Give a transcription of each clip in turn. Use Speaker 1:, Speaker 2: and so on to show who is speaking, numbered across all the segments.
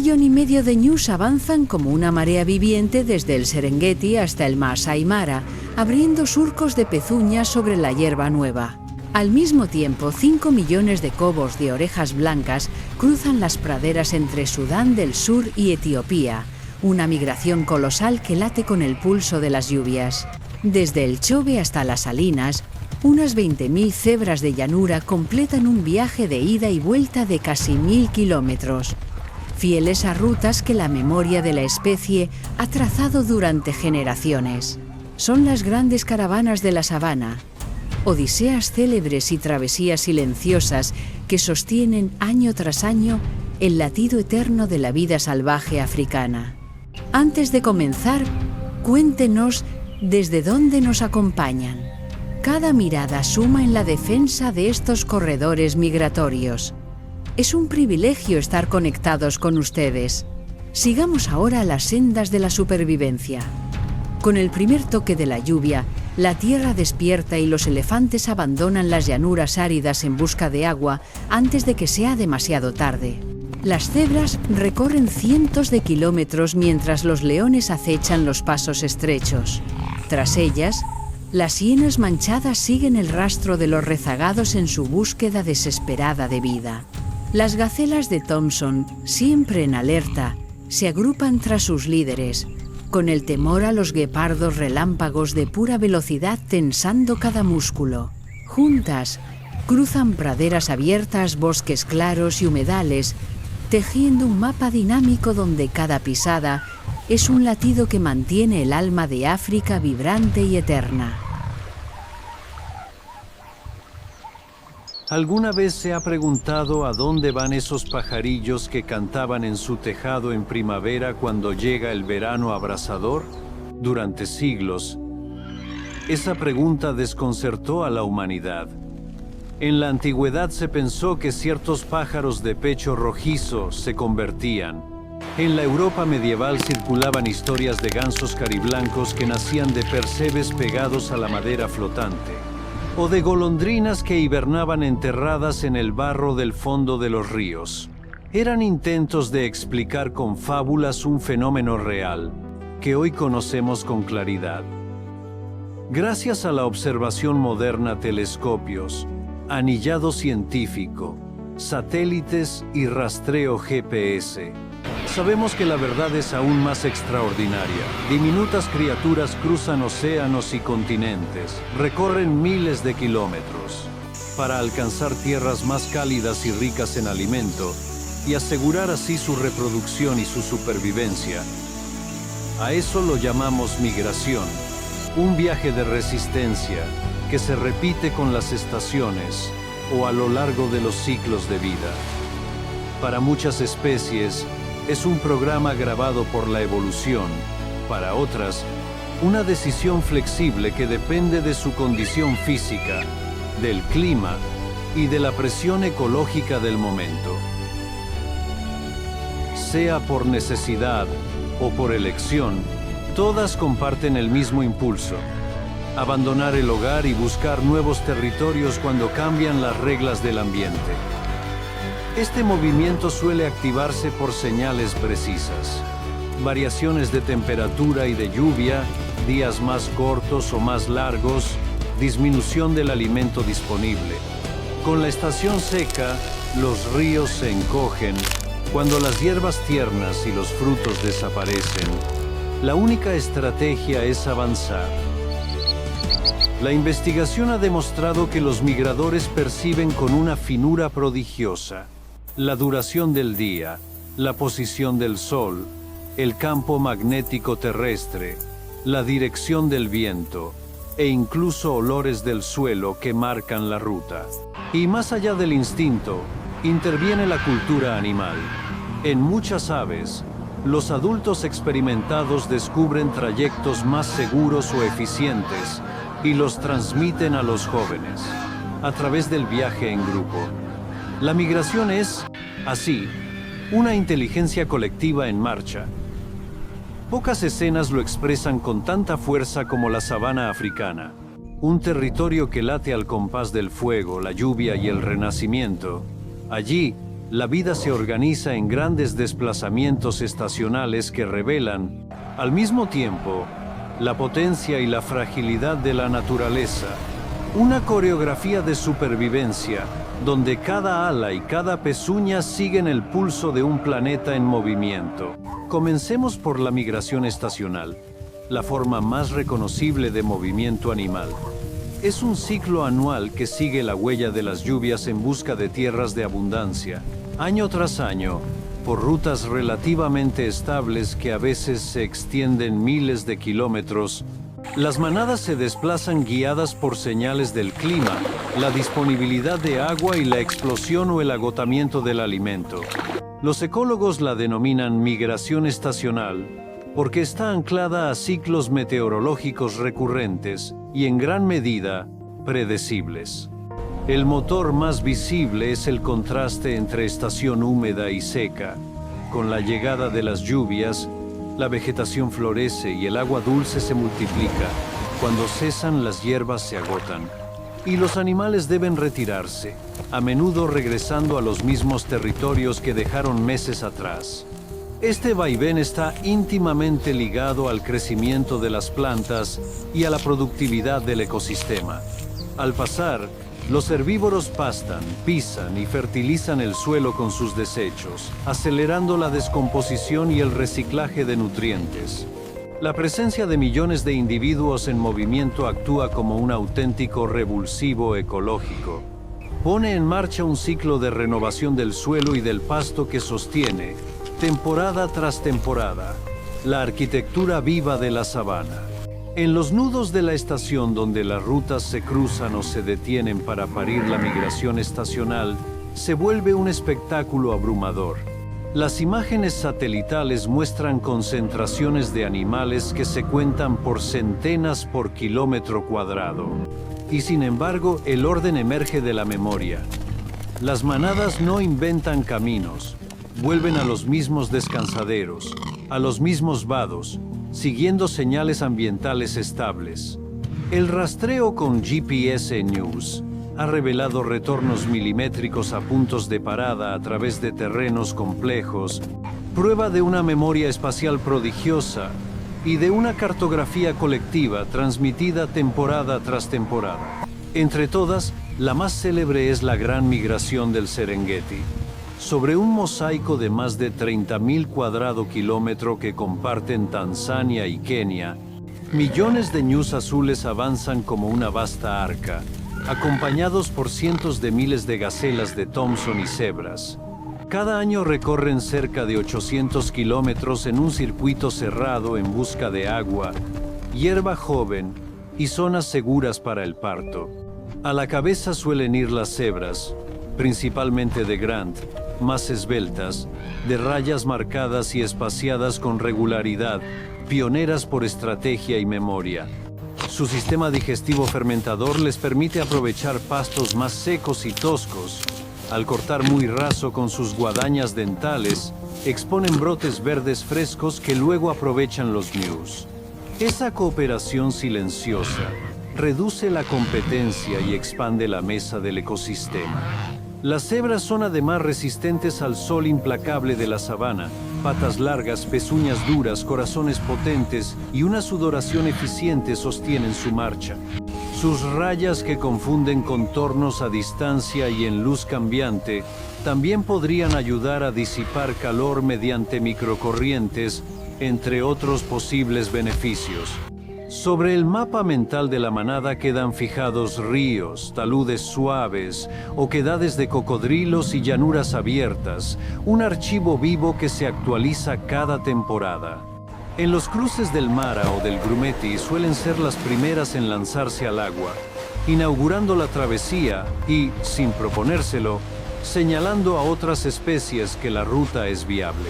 Speaker 1: 1,5 millones de ñus avanzan como una marea viviente desde el Serengeti hasta el Masai Mara, abriendo surcos de pezuñas sobre la hierba nueva. Al mismo tiempo, 5 millones de cobos de orejas blancas cruzan las praderas entre Sudán del Sur y Etiopía, una migración colosal que late con el pulso de las lluvias. Desde el Chobe hasta las Salinas, unas 20.000 cebras de llanura completan un viaje de ida y vuelta de casi 1.000 kilómetros, fieles a rutas que la memoria de la especie ha trazado durante generaciones. Son las grandes caravanas de la sabana, odiseas célebres y travesías silenciosas que sostienen año tras año el latido eterno de la vida salvaje africana. Antes de comenzar, cuéntenos desde dónde nos acompañan. Cada mirada suma en la defensa de estos corredores migratorios. Es un privilegio estar conectados con ustedes. Sigamos ahora las sendas de la supervivencia. Con el primer toque de la lluvia, la tierra despierta y los elefantes abandonan las llanuras áridas en busca de agua antes de que sea demasiado tarde. Las cebras recorren cientos de kilómetros mientras los leones acechan los pasos estrechos. Tras ellas, las hienas manchadas siguen el rastro de los rezagados en su búsqueda desesperada de vida. Las gacelas de Thompson, siempre en alerta, se agrupan tras sus líderes, con el temor a los guepardos relámpagos de pura velocidad tensando cada músculo. Juntas, cruzan praderas abiertas, bosques claros y humedales, tejiendo un mapa dinámico donde cada pisada es un latido que mantiene el alma de África vibrante y eterna.
Speaker 2: ¿Alguna vez se ha preguntado a dónde van esos pajarillos que cantaban en su tejado en primavera cuando llega el verano abrasador? Durante siglos, esa pregunta desconcertó a la humanidad. En la antigüedad se pensó que ciertos pájaros de pecho rojizo se convertían. En la Europa medieval circulaban historias de gansos cariblancos que nacían de percebes pegados a la madera flotante, o de golondrinas que hibernaban enterradas en el barro del fondo de los ríos. Eran intentos de explicar con fábulas un fenómeno real, que hoy conocemos con claridad. Gracias a la observación moderna, telescopios, anillado científico, satélites y rastreo GPS, sabemos que la verdad es aún más extraordinaria. Diminutas criaturas cruzan océanos y continentes, recorren miles de kilómetros para alcanzar tierras más cálidas y ricas en alimento y asegurar así su reproducción y su supervivencia. A eso lo llamamos migración, un viaje de resistencia que se repite con las estaciones o a lo largo de los ciclos de vida. Para muchas especies, es un programa grabado por la evolución. Para otras, una decisión flexible que depende de su condición física, del clima y de la presión ecológica del momento. Sea por necesidad o por elección, todas comparten el mismo impulso: abandonar el hogar y buscar nuevos territorios cuando cambian las reglas del ambiente. Este movimiento suele activarse por señales precisas: variaciones de temperatura y de lluvia, días más cortos o más largos, disminución del alimento disponible. Con la estación seca, los ríos se encogen. Cuando las hierbas tiernas y los frutos desaparecen, la única estrategia es avanzar. La investigación ha demostrado que los migradores perciben con una finura prodigiosa la duración del día, la posición del sol, el campo magnético terrestre, la dirección del viento e incluso olores del suelo que marcan la ruta. Y más allá del instinto, interviene la cultura animal. En muchas aves, los adultos experimentados descubren trayectos más seguros o eficientes y los transmiten a los jóvenes a través del viaje en grupo. La migración es, así, una inteligencia colectiva en marcha. Pocas escenas lo expresan con tanta fuerza como la sabana africana, un territorio que late al compás del fuego, la lluvia y el renacimiento. Allí, la vida se organiza en grandes desplazamientos estacionales que revelan, al mismo tiempo, la potencia y la fragilidad de la naturaleza. Una coreografía de supervivencia, donde cada ala y cada pezuña siguen el pulso de un planeta en movimiento. Comencemos por la migración estacional, la forma más reconocible de movimiento animal. Es un ciclo anual que sigue la huella de las lluvias en busca de tierras de abundancia, año tras año, por rutas relativamente estables que a veces se extienden miles de kilómetros. Las manadas se desplazan guiadas por señales del clima, la disponibilidad de agua y la explosión o el agotamiento del alimento. Los ecólogos la denominan migración estacional porque está anclada a ciclos meteorológicos recurrentes y en gran medida predecibles. El motor más visible es el contraste entre estación húmeda y seca. Con la llegada de las lluvias, la vegetación florece y el agua dulce se multiplica. Cuando cesan, las hierbas se agotan y los animales deben retirarse, a menudo regresando a los mismos territorios que dejaron meses atrás. Este vaivén está íntimamente ligado al crecimiento de las plantas y a la productividad del ecosistema. Al pasar, los herbívoros pastan, pisan y fertilizan el suelo con sus desechos, acelerando la descomposición y el reciclaje de nutrientes. La presencia de millones de individuos en movimiento actúa como un auténtico revulsivo ecológico. Pone en marcha un ciclo de renovación del suelo y del pasto que sostiene, temporada tras temporada, la arquitectura viva de la sabana. En los nudos de la estación donde las rutas se cruzan o se detienen para parir la migración estacional, se vuelve un espectáculo abrumador. Las imágenes satelitales muestran concentraciones de animales que se cuentan por centenas por kilómetro cuadrado. Y sin embargo, el orden emerge de la memoria. Las manadas no inventan caminos, vuelven a los mismos descansaderos, a los mismos vados, siguiendo señales ambientales estables. El rastreo con GPS News ha revelado retornos milimétricos a puntos de parada a través de terrenos complejos, prueba de una memoria espacial prodigiosa y de una cartografía colectiva transmitida temporada tras temporada. Entre todas, la más célebre es la gran migración del Serengeti. Sobre un mosaico de más de 30.000 cuadrados kilómetros que comparten Tanzania y Kenia, millones de ñus azules avanzan como una vasta arca, acompañados por cientos de miles de gacelas de Thompson y cebras. Cada año recorren cerca de 800 kilómetros en un circuito cerrado en busca de agua, hierba joven y zonas seguras para el parto. A la cabeza suelen ir las cebras, principalmente de Grant, más esbeltas, de rayas marcadas y espaciadas con regularidad, pioneras por estrategia y memoria. Su sistema digestivo fermentador les permite aprovechar pastos más secos y toscos. Al cortar muy raso con sus guadañas dentales, exponen brotes verdes frescos que luego aprovechan los ñus. Esa cooperación silenciosa reduce la competencia y expande la mesa del ecosistema. Las cebras son además resistentes al sol implacable de la sabana, patas largas, pezuñas duras, corazones potentes y una sudoración eficiente sostienen su marcha. Sus rayas que confunden contornos a distancia y en luz cambiante también podrían ayudar a disipar calor mediante microcorrientes, entre otros posibles beneficios. Sobre el mapa mental de la manada quedan fijados ríos, taludes suaves, oquedades de cocodrilos y llanuras abiertas, un archivo vivo que se actualiza cada temporada. En los cruces del Mara o del Grumeti suelen ser las primeras en lanzarse al agua, inaugurando la travesía y, sin proponérselo, señalando a otras especies que la ruta es viable.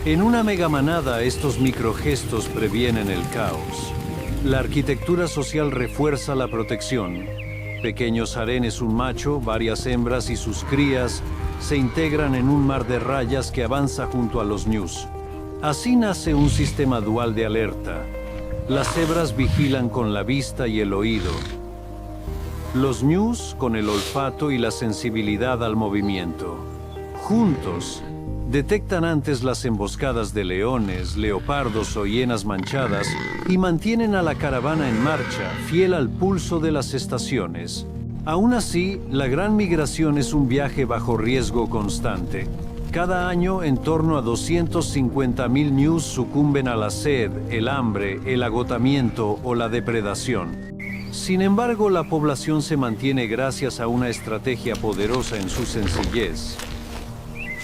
Speaker 2: En una megamanada estos microgestos previenen el caos. La arquitectura social refuerza la protección. Pequeños harenes, un macho, varias hembras y sus crías se integran en un mar de rayas que avanza junto a los ñus. Así nace un sistema dual de alerta. Las cebras vigilan con la vista y el oído. Los ñus con el olfato y la sensibilidad al movimiento. Juntos, detectan antes las emboscadas de leones, leopardos o hienas manchadas y mantienen a la caravana en marcha, fiel al pulso de las estaciones. Aún así, la gran migración es un viaje bajo riesgo constante. Cada año, en torno a 250.000 ñus sucumben a la sed, el hambre, el agotamiento o la depredación. Sin embargo, la población se mantiene gracias a una estrategia poderosa en su sencillez: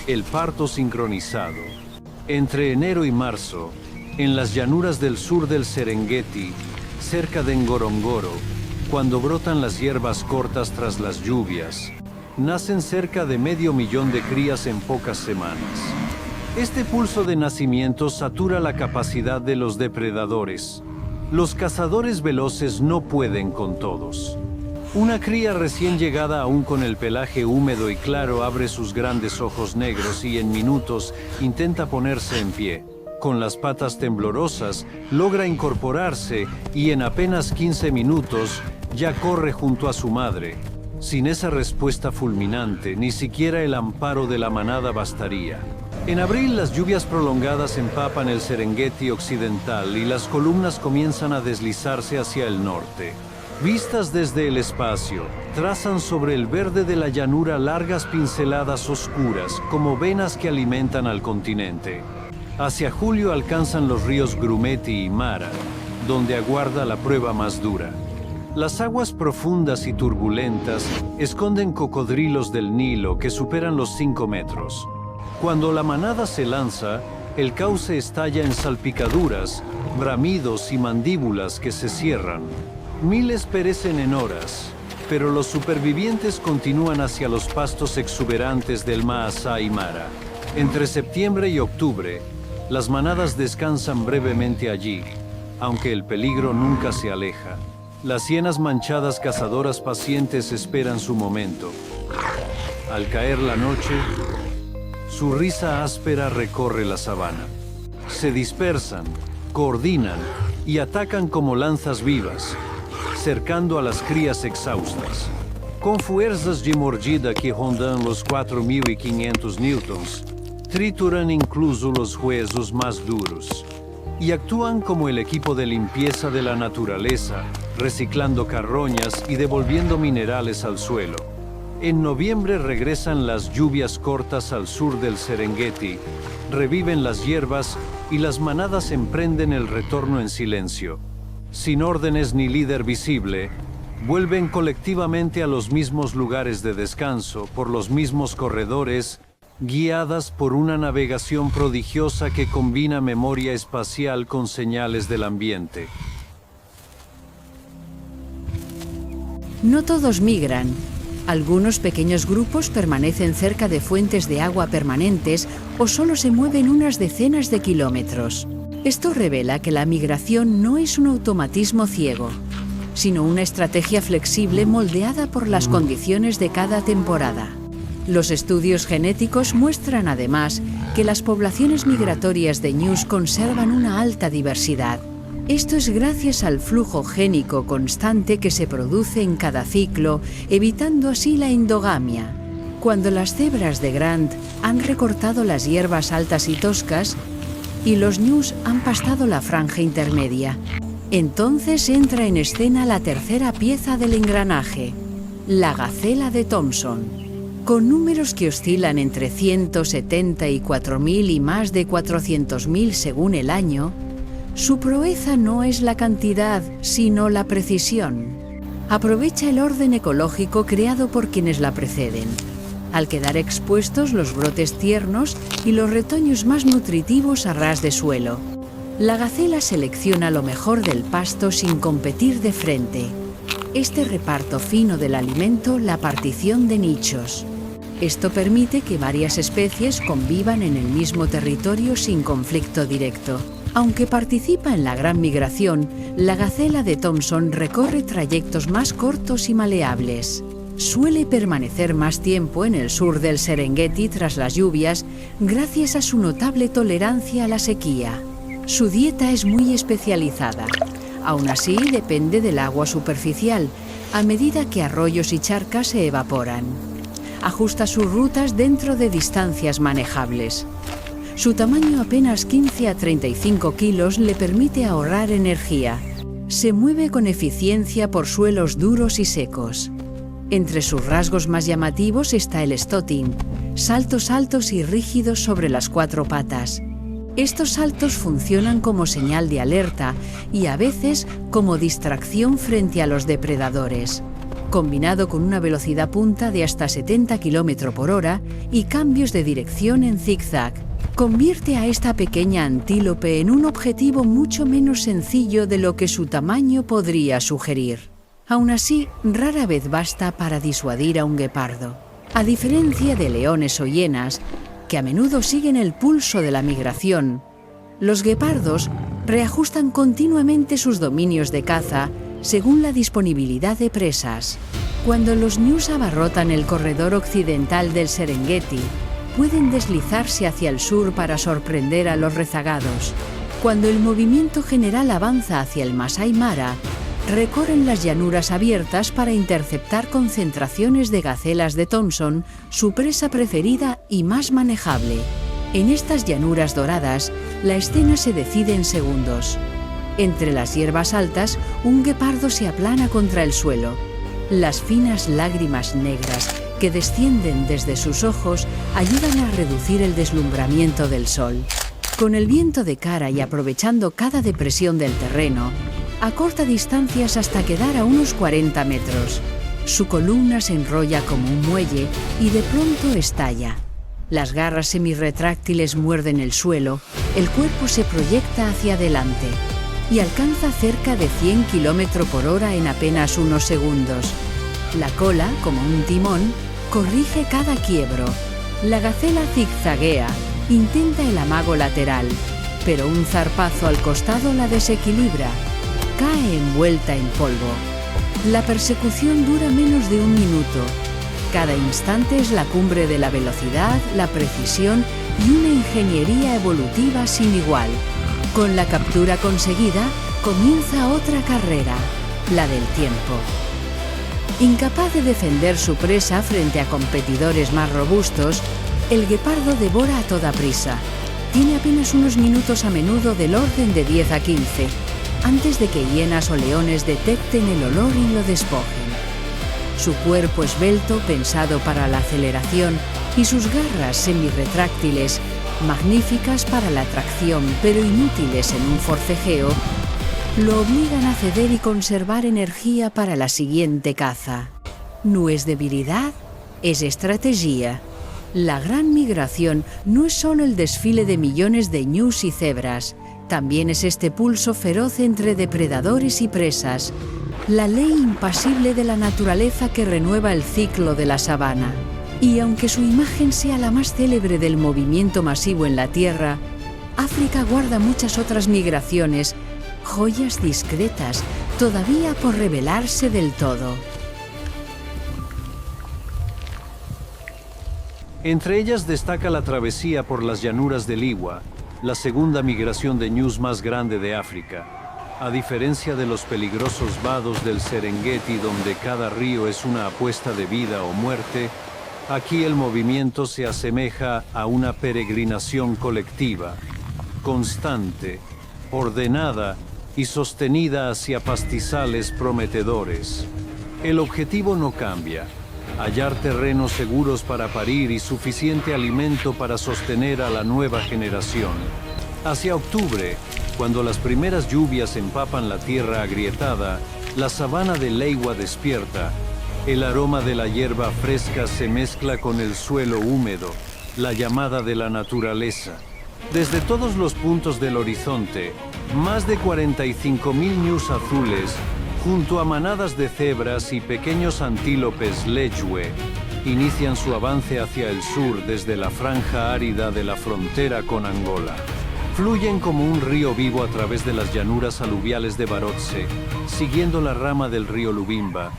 Speaker 2: el parto sincronizado. Entre enero y marzo, en las llanuras del sur del Serengeti, cerca de Ngorongoro, cuando brotan las hierbas cortas tras las lluvias, nacen cerca de 500.000 de crías en pocas semanas. Este pulso de nacimientos satura la capacidad de los depredadores. Los cazadores veloces no pueden con todos. Una cría recién llegada, aún con el pelaje húmedo y claro, abre sus grandes ojos negros y en minutos intenta ponerse en pie. Con las patas temblorosas, logra incorporarse y en apenas 15 minutos ya corre junto a su madre. Sin esa respuesta fulminante, ni siquiera el amparo de la manada bastaría. En abril, las lluvias prolongadas empapan el Serengeti occidental y las columnas comienzan a deslizarse hacia el norte. Vistas desde el espacio, trazan sobre el verde de la llanura largas pinceladas oscuras, como venas que alimentan al continente. Hacia julio alcanzan los ríos Grumeti y Mara, donde aguarda la prueba más dura. Las aguas profundas y turbulentas esconden cocodrilos del Nilo que superan los 5 metros. Cuando la manada se lanza, el cauce estalla en salpicaduras, bramidos y mandíbulas que se cierran. Miles perecen en horas, pero los supervivientes continúan hacia los pastos exuberantes del Maasai Mara. Entre septiembre y octubre, las manadas descansan brevemente allí, aunque el peligro nunca se aleja. Las hienas manchadas cazadoras pacientes esperan su momento. Al caer la noche, su risa áspera recorre la sabana. Se dispersan, coordinan y atacan como lanzas vivas, cercando a las crías exhaustas. Con fuerzas de mordida que rondan los 4.500 newtons, trituran incluso los huesos más duros. Y actúan como el equipo de limpieza de la naturaleza, reciclando carroñas y devolviendo minerales al suelo. En noviembre regresan las lluvias cortas al sur del Serengeti, reviven las hierbas y las manadas emprenden el retorno en silencio. Sin órdenes ni líder visible, vuelven colectivamente a los mismos lugares de descanso, por los mismos corredores, guiadas por una navegación prodigiosa que combina memoria espacial con señales del ambiente.
Speaker 1: No todos migran. Algunos pequeños grupos permanecen cerca de fuentes de agua permanentes o solo se mueven unas decenas de kilómetros. Esto revela que la migración no es un automatismo ciego, sino una estrategia flexible moldeada por las condiciones de cada temporada. Los estudios genéticos muestran además que las poblaciones migratorias de ñus conservan una alta diversidad. Esto es gracias al flujo génico constante que se produce en cada ciclo, evitando así la endogamia. Cuando las cebras de Grant han recortado las hierbas altas y toscas, y los ñus han pastado la franja intermedia, entonces entra en escena la tercera pieza del engranaje, la gacela de Thompson. Con números que oscilan entre 174.000 y más de 400.000 según el año, su proeza no es la cantidad, sino la precisión. Aprovecha el orden ecológico creado por quienes la preceden, al quedar expuestos los brotes tiernos y los retoños más nutritivos a ras de suelo. La gacela selecciona lo mejor del pasto sin competir de frente. Este reparto fino del alimento, la partición de nichos. Esto permite que varias especies convivan en el mismo territorio sin conflicto directo. Aunque participa en la gran migración, la gacela de Thompson recorre trayectos más cortos y maleables. Suele permanecer más tiempo en el sur del Serengeti tras las lluvias gracias a su notable tolerancia a la sequía. Su dieta es muy especializada. Aún así, depende del agua superficial, a medida que arroyos y charcas se evaporan. ajusta sus rutas dentro de distancias manejables. Su tamaño, apenas 15 a 35 kilos, le permite ahorrar energía. Se mueve con eficiencia por suelos duros y secos. Entre sus rasgos más llamativos está el stotting, saltos altos y rígidos sobre las 4 patas. Estos saltos funcionan como señal de alerta y a veces como distracción frente a los depredadores. Combinado con una velocidad punta de hasta 70 km por hora y cambios de dirección en zigzag, convierte a esta pequeña antílope en un objetivo mucho menos sencillo de lo que su tamaño podría sugerir. Aún así, rara vez basta para disuadir a un guepardo. A diferencia de leones o hienas, que a menudo siguen el pulso de la migración, los guepardos reajustan continuamente sus dominios de caza según la disponibilidad de presas. Cuando los ñus abarrotan el corredor occidental del Serengeti, pueden deslizarse hacia el sur para sorprender a los rezagados. Cuando el movimiento general avanza hacia el Masai Mara, recorren las llanuras abiertas para interceptar concentraciones de gacelas de Thompson, su presa preferida y más manejable. En estas llanuras doradas, la escena se decide en segundos. Entre las hierbas altas, un guepardo se aplana contra el suelo. Las finas lágrimas negras que descienden desde sus ojos ayudan a reducir el deslumbramiento del sol. Con el viento de cara y aprovechando cada depresión del terreno, acorta distancias hasta quedar a unos 40 metros. Su columna se enrolla como un muelle y de pronto estalla. Las garras semirretráctiles muerden el suelo, el cuerpo se proyecta hacia adelante y alcanza cerca de 100 km por hora en apenas unos segundos. La cola, como un timón, corrige cada quiebro. La gacela zigzaguea, intenta el amago lateral, pero un zarpazo al costado la desequilibra. Cae envuelta en polvo. La persecución dura menos de un minuto. Cada instante es la cumbre de la velocidad, la precisión y una ingeniería evolutiva sin igual. Con la captura conseguida, comienza otra carrera, la del tiempo. Incapaz de defender su presa frente a competidores más robustos, el guepardo devora a toda prisa. Tiene apenas unos minutos, a menudo del orden de 10 a 15, antes de que hienas o leones detecten el olor y lo despojen. Su cuerpo esbelto, pensado para la aceleración, y sus garras semirretráctiles, magníficas para la tracción pero inútiles en un forcejeo, lo obligan a ceder y conservar energía para la siguiente caza. No es debilidad, es estrategia. La gran migración no es solo el desfile de millones de ñus y cebras, también es este pulso feroz entre depredadores y presas, la ley impasible de la naturaleza que renueva el ciclo de la sabana. Y aunque su imagen sea la más célebre del movimiento masivo en la Tierra, África guarda muchas otras migraciones, joyas discretas, todavía por revelarse del todo.
Speaker 2: Entre ellas destaca la travesía por las llanuras del Iwa, la segunda migración de ñus más grande de África. A diferencia de los peligrosos vados del Serengeti, donde cada río es una apuesta de vida o muerte, aquí el movimiento se asemeja a una peregrinación colectiva, constante, ordenada y sostenida hacia pastizales prometedores. El objetivo no cambia: hallar terrenos seguros para parir y suficiente alimento para sostener a la nueva generación. Hacia octubre, cuando las primeras lluvias empapan la tierra agrietada, la sabana de Leiwa despierta. El aroma de la hierba fresca se mezcla con el suelo húmedo, la llamada de la naturaleza. Desde todos los puntos del horizonte, más de 45.000 ñus azules, junto a manadas de cebras y pequeños antílopes lechwe, inician su avance hacia el sur desde la franja árida de la frontera con Angola. Fluyen como un río vivo a través de las llanuras aluviales de Barotse, siguiendo la rama del río Lubimba,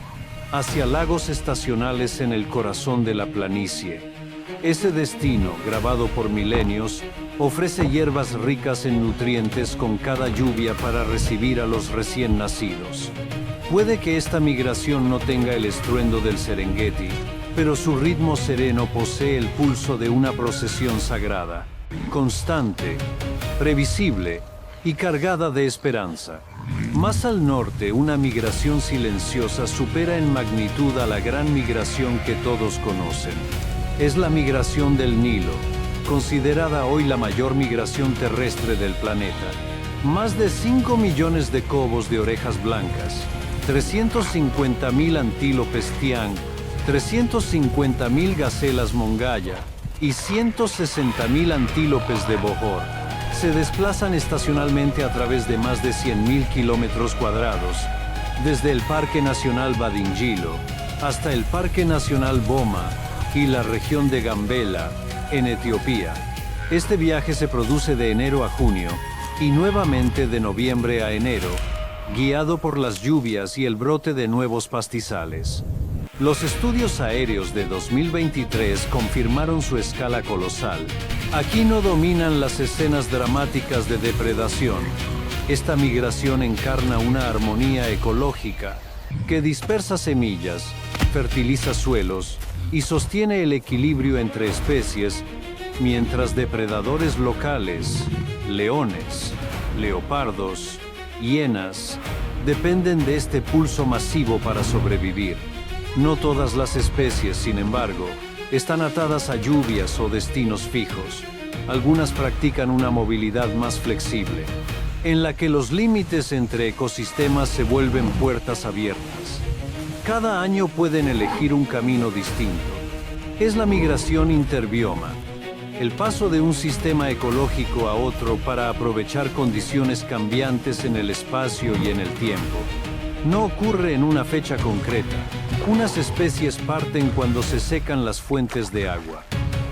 Speaker 2: hacia lagos estacionales en el corazón de la planicie. Ese destino, grabado por milenios, ofrece hierbas ricas en nutrientes con cada lluvia para recibir a los recién nacidos. Puede que esta migración no tenga el estruendo del Serengeti, pero su ritmo sereno posee el pulso de una procesión sagrada, constante, previsible y cargada de esperanza. Más al norte, una migración silenciosa supera en magnitud a la gran migración que todos conocen. Es la migración del Nilo, considerada hoy la mayor migración terrestre del planeta. Más de 5 millones de cobos de orejas blancas, 350.000 antílopes tiang, 350.000 gacelas mongaya y 160.000 antílopes de Bohor se desplazan estacionalmente a través de más de 100.000 kilómetros cuadrados, desde el Parque Nacional Badingilo hasta el Parque Nacional Boma y la región de Gambela, en Etiopía. Este viaje se produce de enero a junio y nuevamente de noviembre a enero, guiado por las lluvias y el brote de nuevos pastizales. Los estudios aéreos de 2023 confirmaron su escala colosal. Aquí no dominan las escenas dramáticas de depredación. Esta migración encarna una armonía ecológica que dispersa semillas, fertiliza suelos y sostiene el equilibrio entre especies, mientras depredadores locales, leones, leopardos, hienas, dependen de este pulso masivo para sobrevivir. No todas las especies, sin embargo, están atadas a lluvias o destinos fijos. Algunas practican una movilidad más flexible, en la que los límites entre ecosistemas se vuelven puertas abiertas. Cada año pueden elegir un camino distinto. Es la migración interbioma, el paso de un sistema ecológico a otro para aprovechar condiciones cambiantes en el espacio y en el tiempo. No ocurre en una fecha concreta. Unas especies parten cuando se secan las fuentes de agua.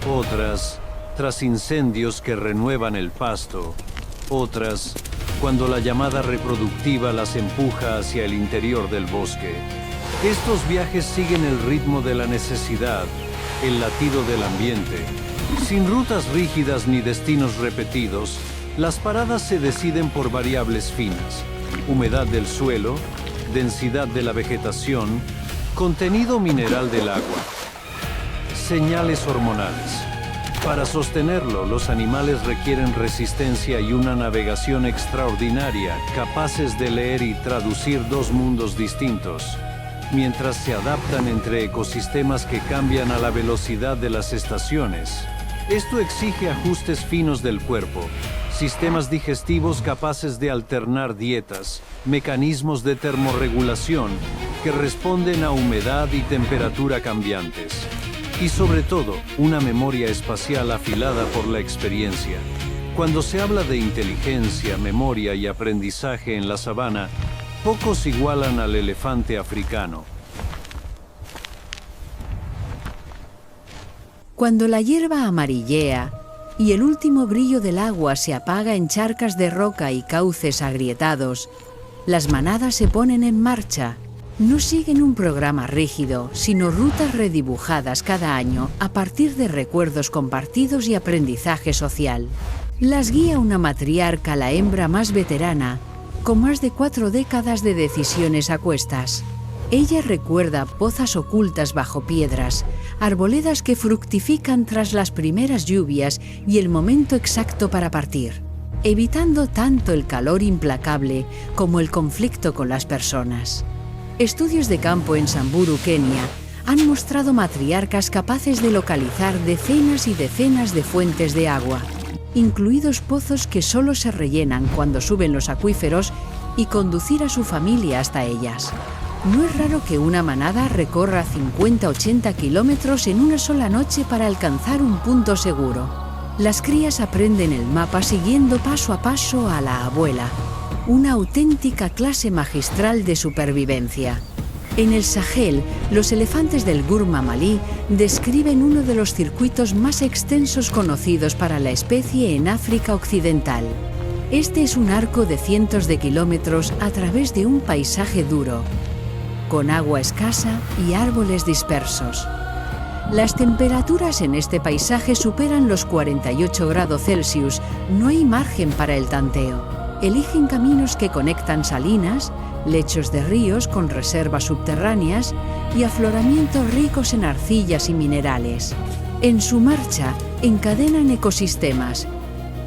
Speaker 2: Otras, tras incendios que renuevan el pasto. Otras, cuando la llamada reproductiva las empuja hacia el interior del bosque. Estos viajes siguen el ritmo de la necesidad, el latido del ambiente. Sin rutas rígidas ni destinos repetidos, las paradas se deciden por variables finas: humedad del suelo, densidad de la vegetación, contenido mineral del agua, señales hormonales. Para sostenerlo, los animales requieren resistencia y una navegación extraordinaria, capaces de leer y traducir dos mundos distintos, mientras se adaptan entre ecosistemas que cambian a la velocidad de las estaciones. Esto exige ajustes finos del cuerpo, sistemas digestivos capaces de alternar dietas, mecanismos de termorregulación que responden a humedad y temperatura cambiantes. Y sobre todo, una memoria espacial afilada por la experiencia. Cuando se habla de inteligencia, memoria y aprendizaje en la sabana, pocos igualan al elefante africano.
Speaker 1: Cuando la hierba amarillea y el último brillo del agua se apaga en charcas de roca y cauces agrietados, las manadas se ponen en marcha. No siguen un programa rígido, sino rutas redibujadas cada año a partir de recuerdos compartidos y aprendizaje social. Las guía una matriarca, la hembra más veterana, con más de 4 décadas de decisiones a cuestas. Ella recuerda pozas ocultas bajo piedras, arboledas que fructifican tras las primeras lluvias y el momento exacto para partir, evitando tanto el calor implacable como el conflicto con las personas. Estudios de campo en Samburu, Kenia, han mostrado matriarcas capaces de localizar decenas y decenas de fuentes de agua, incluidos pozos que solo se rellenan cuando suben los acuíferos, y conducir a su familia hasta ellas. No es raro que una manada recorra 50-80 kilómetros en una sola noche para alcanzar un punto seguro. Las crías aprenden el mapa siguiendo paso a paso a la abuela. Una auténtica clase magistral de supervivencia. En el Sahel, los elefantes del Gurma Malí describen uno de los circuitos más extensos conocidos para la especie en África Occidental. Este es un arco de cientos de kilómetros a través de un paisaje duro, con agua escasa y árboles dispersos. Las temperaturas en este paisaje superan los 48 grados Celsius, no hay margen para el tanteo. eligen caminos que conectan salinas, lechos de ríos con reservas subterráneas y afloramientos ricos en arcillas y minerales. En su marcha, encadenan ecosistemas,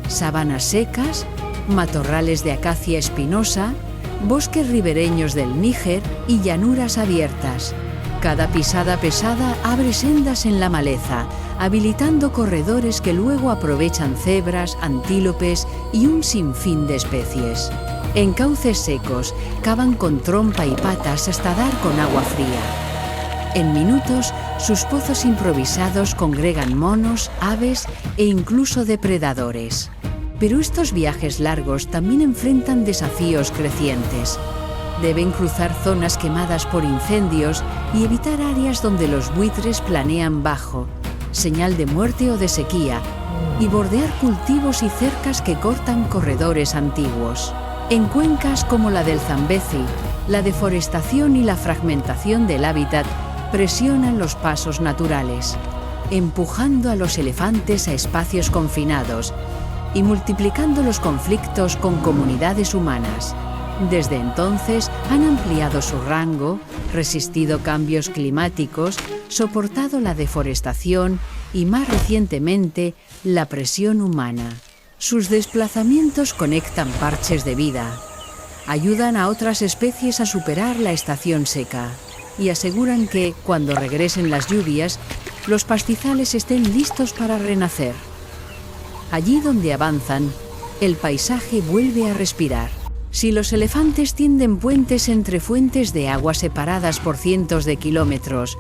Speaker 1: sabanas secas, matorrales de acacia espinosa, bosques ribereños del Níger y llanuras abiertas. Cada pisada pesada abre sendas en la maleza, habilitando corredores que luego aprovechan cebras, antílopes y un sinfín de especies. En cauces secos, cavan con trompa y patas hasta dar con agua fría. En minutos, sus pozos improvisados congregan monos, aves e incluso depredadores. Pero estos viajes largos también enfrentan desafíos crecientes. Deben cruzar zonas quemadas por incendios y evitar áreas donde los buitres planean bajo, señal de muerte o de sequía, y bordear cultivos y cercas que cortan corredores antiguos. En cuencas como la del Zambezi, la deforestación y la fragmentación del hábitat presionan los pasos naturales, empujando a los elefantes a espacios confinados y multiplicando los conflictos con comunidades humanas. Desde entonces han ampliado su rango, resistido cambios climáticos, soportado la deforestación y, más recientemente, la presión humana. Sus desplazamientos conectan parches de vida, ayudan a otras especies a superar la estación seca y aseguran que, cuando regresen las lluvias, los pastizales estén listos para renacer. Allí donde avanzan, el paisaje vuelve a respirar. Si los elefantes tienden puentes entre fuentes de agua separadas por cientos de kilómetros,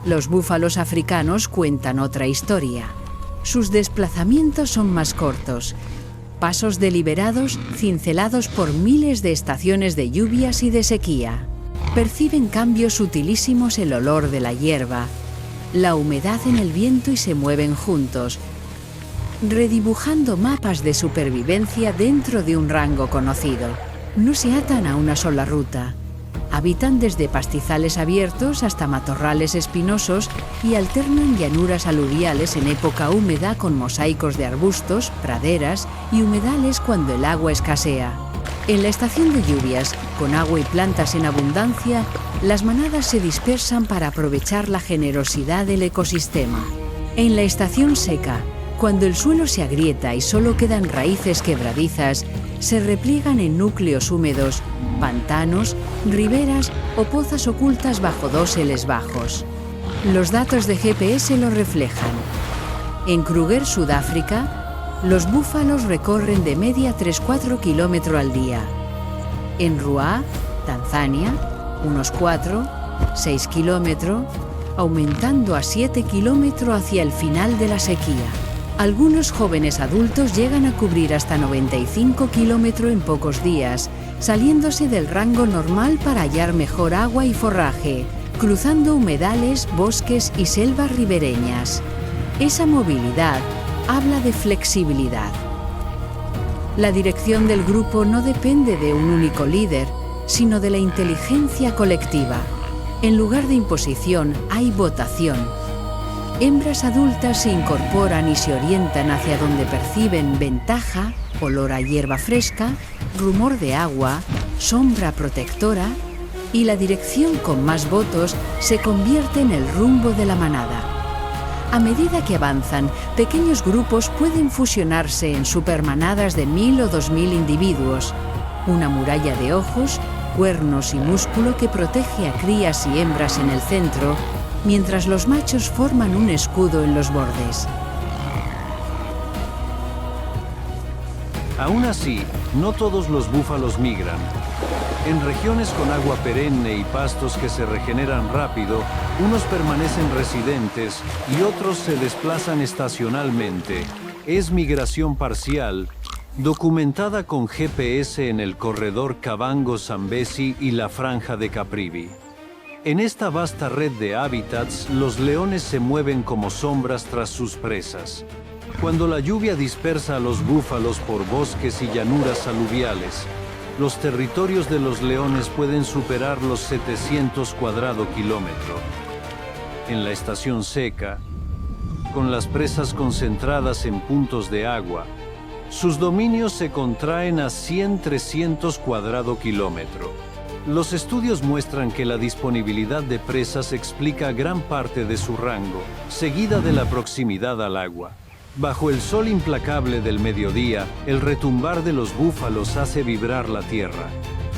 Speaker 1: los búfalos africanos cuentan otra historia. Sus desplazamientos son más cortos, pasos deliberados cincelados por miles de estaciones de lluvias y de sequía. Perciben cambios sutilísimos: el olor de la hierba, la humedad en el viento, y se mueven juntos, redibujando mapas de supervivencia dentro de un rango conocido. No se atan a una sola ruta. Habitan desde pastizales abiertos hasta matorrales espinosos y alternan llanuras aluviales en época húmeda con mosaicos de arbustos, praderas y humedales cuando el agua escasea. En la estación de lluvias, con agua y plantas en abundancia, las manadas se dispersan para aprovechar la generosidad del ecosistema. En la estación seca, cuando el suelo se agrieta y solo quedan raíces quebradizas, se repliegan en núcleos húmedos, pantanos, riberas o pozas ocultas bajo dóseles bajos. Los datos de GPS lo reflejan. En Kruger, Sudáfrica, los búfalos recorren de media 3-4 kilómetros al día. En Ruaha, Tanzania, unos 4-6 kilómetros, aumentando a 7 kilómetros hacia el final de la sequía. Algunos jóvenes adultos llegan a cubrir hasta 95 kilómetros en pocos días, saliéndose del rango normal para hallar mejor agua y forraje, cruzando humedales, bosques y selvas ribereñas. Esa movilidad habla de flexibilidad. La dirección del grupo no depende de un único líder, sino de la inteligencia colectiva. En lugar de imposición, hay votación. Hembras adultas se incorporan y se orientan hacia donde perciben ventaja, olor a hierba fresca, rumor de agua, sombra protectora, y la dirección con más votos se convierte en el rumbo de la manada. A medida que avanzan, pequeños grupos pueden fusionarse en supermanadas de 1000 o 2000 individuos. Una muralla de ojos, cuernos y músculo que protege a crías y hembras en el centro, mientras los machos forman un escudo en los bordes.
Speaker 2: Aún así, no todos los búfalos migran. En regiones con agua perenne y pastos que se regeneran rápido, unos permanecen residentes y otros se desplazan estacionalmente. Es migración parcial, documentada con GPS en el corredor Kavango-Zambezi y la franja de Caprivi. En esta vasta red de hábitats, los leones se mueven como sombras tras sus presas. Cuando la lluvia dispersa a los búfalos por bosques y llanuras aluviales, los territorios de los leones pueden superar los 700 cuadrados kilómetros. En la estación seca, con las presas concentradas en puntos de agua, Sus dominios se contraen a 100-300 cuadrado kilómetro. Los estudios muestran que la disponibilidad de presas explica gran parte de su rango, seguida de la proximidad al agua. Bajo el sol implacable del mediodía, el retumbar de los búfalos hace vibrar la tierra.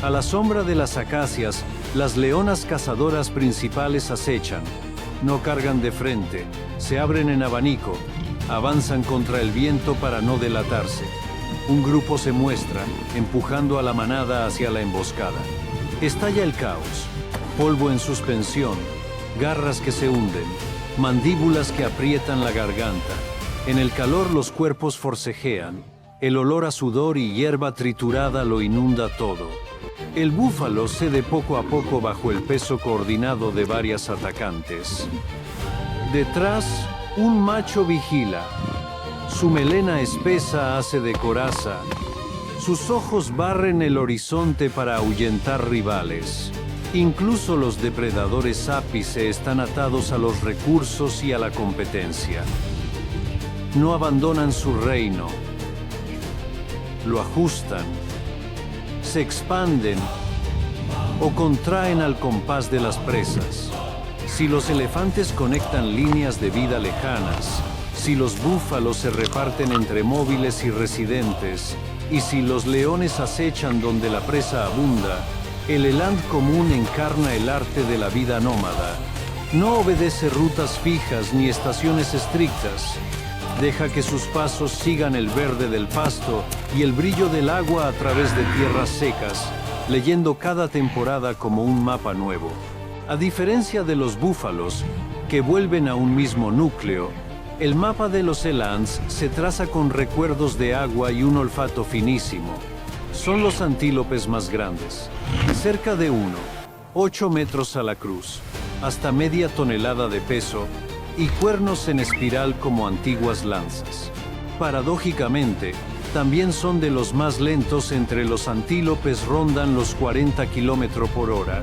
Speaker 2: A la sombra de las acacias, las leonas cazadoras principales acechan. No cargan de frente, se abren en abanico, avanzan contra el viento para no delatarse. Un grupo se muestra, empujando a la manada hacia la emboscada. Estalla el caos, polvo en suspensión, garras que se hunden, mandíbulas que aprietan la garganta. En el calor los cuerpos forcejean, el olor a sudor y hierba triturada lo inunda todo. El búfalo cede poco a poco bajo el peso coordinado de varias atacantes. Detrás, un macho vigila. Su melena espesa hace de coraza. Sus ojos barren el horizonte para ahuyentar rivales. Incluso los depredadores ápice están atados a los recursos y a la competencia. No abandonan su reino. Lo ajustan, se expanden o contraen al compás de las presas. Si los elefantes conectan líneas de vida lejanas, si los búfalos se reparten entre móviles y residentes, y si los leones acechan donde la presa abunda, el eland común encarna el arte de la vida nómada. No obedece rutas fijas ni estaciones estrictas. Deja que sus pasos sigan el verde del pasto y el brillo del agua a través de tierras secas, leyendo cada temporada como un mapa nuevo. A diferencia de los búfalos, que vuelven a un mismo núcleo, el mapa de los elands se traza con recuerdos de agua y un olfato finísimo. Son los antílopes más grandes, cerca de 8 metros a la cruz, hasta media tonelada de peso, y cuernos en espiral como antiguas lanzas. Paradójicamente, también son de los más lentos entre los antílopes, rondan los 40 km/h,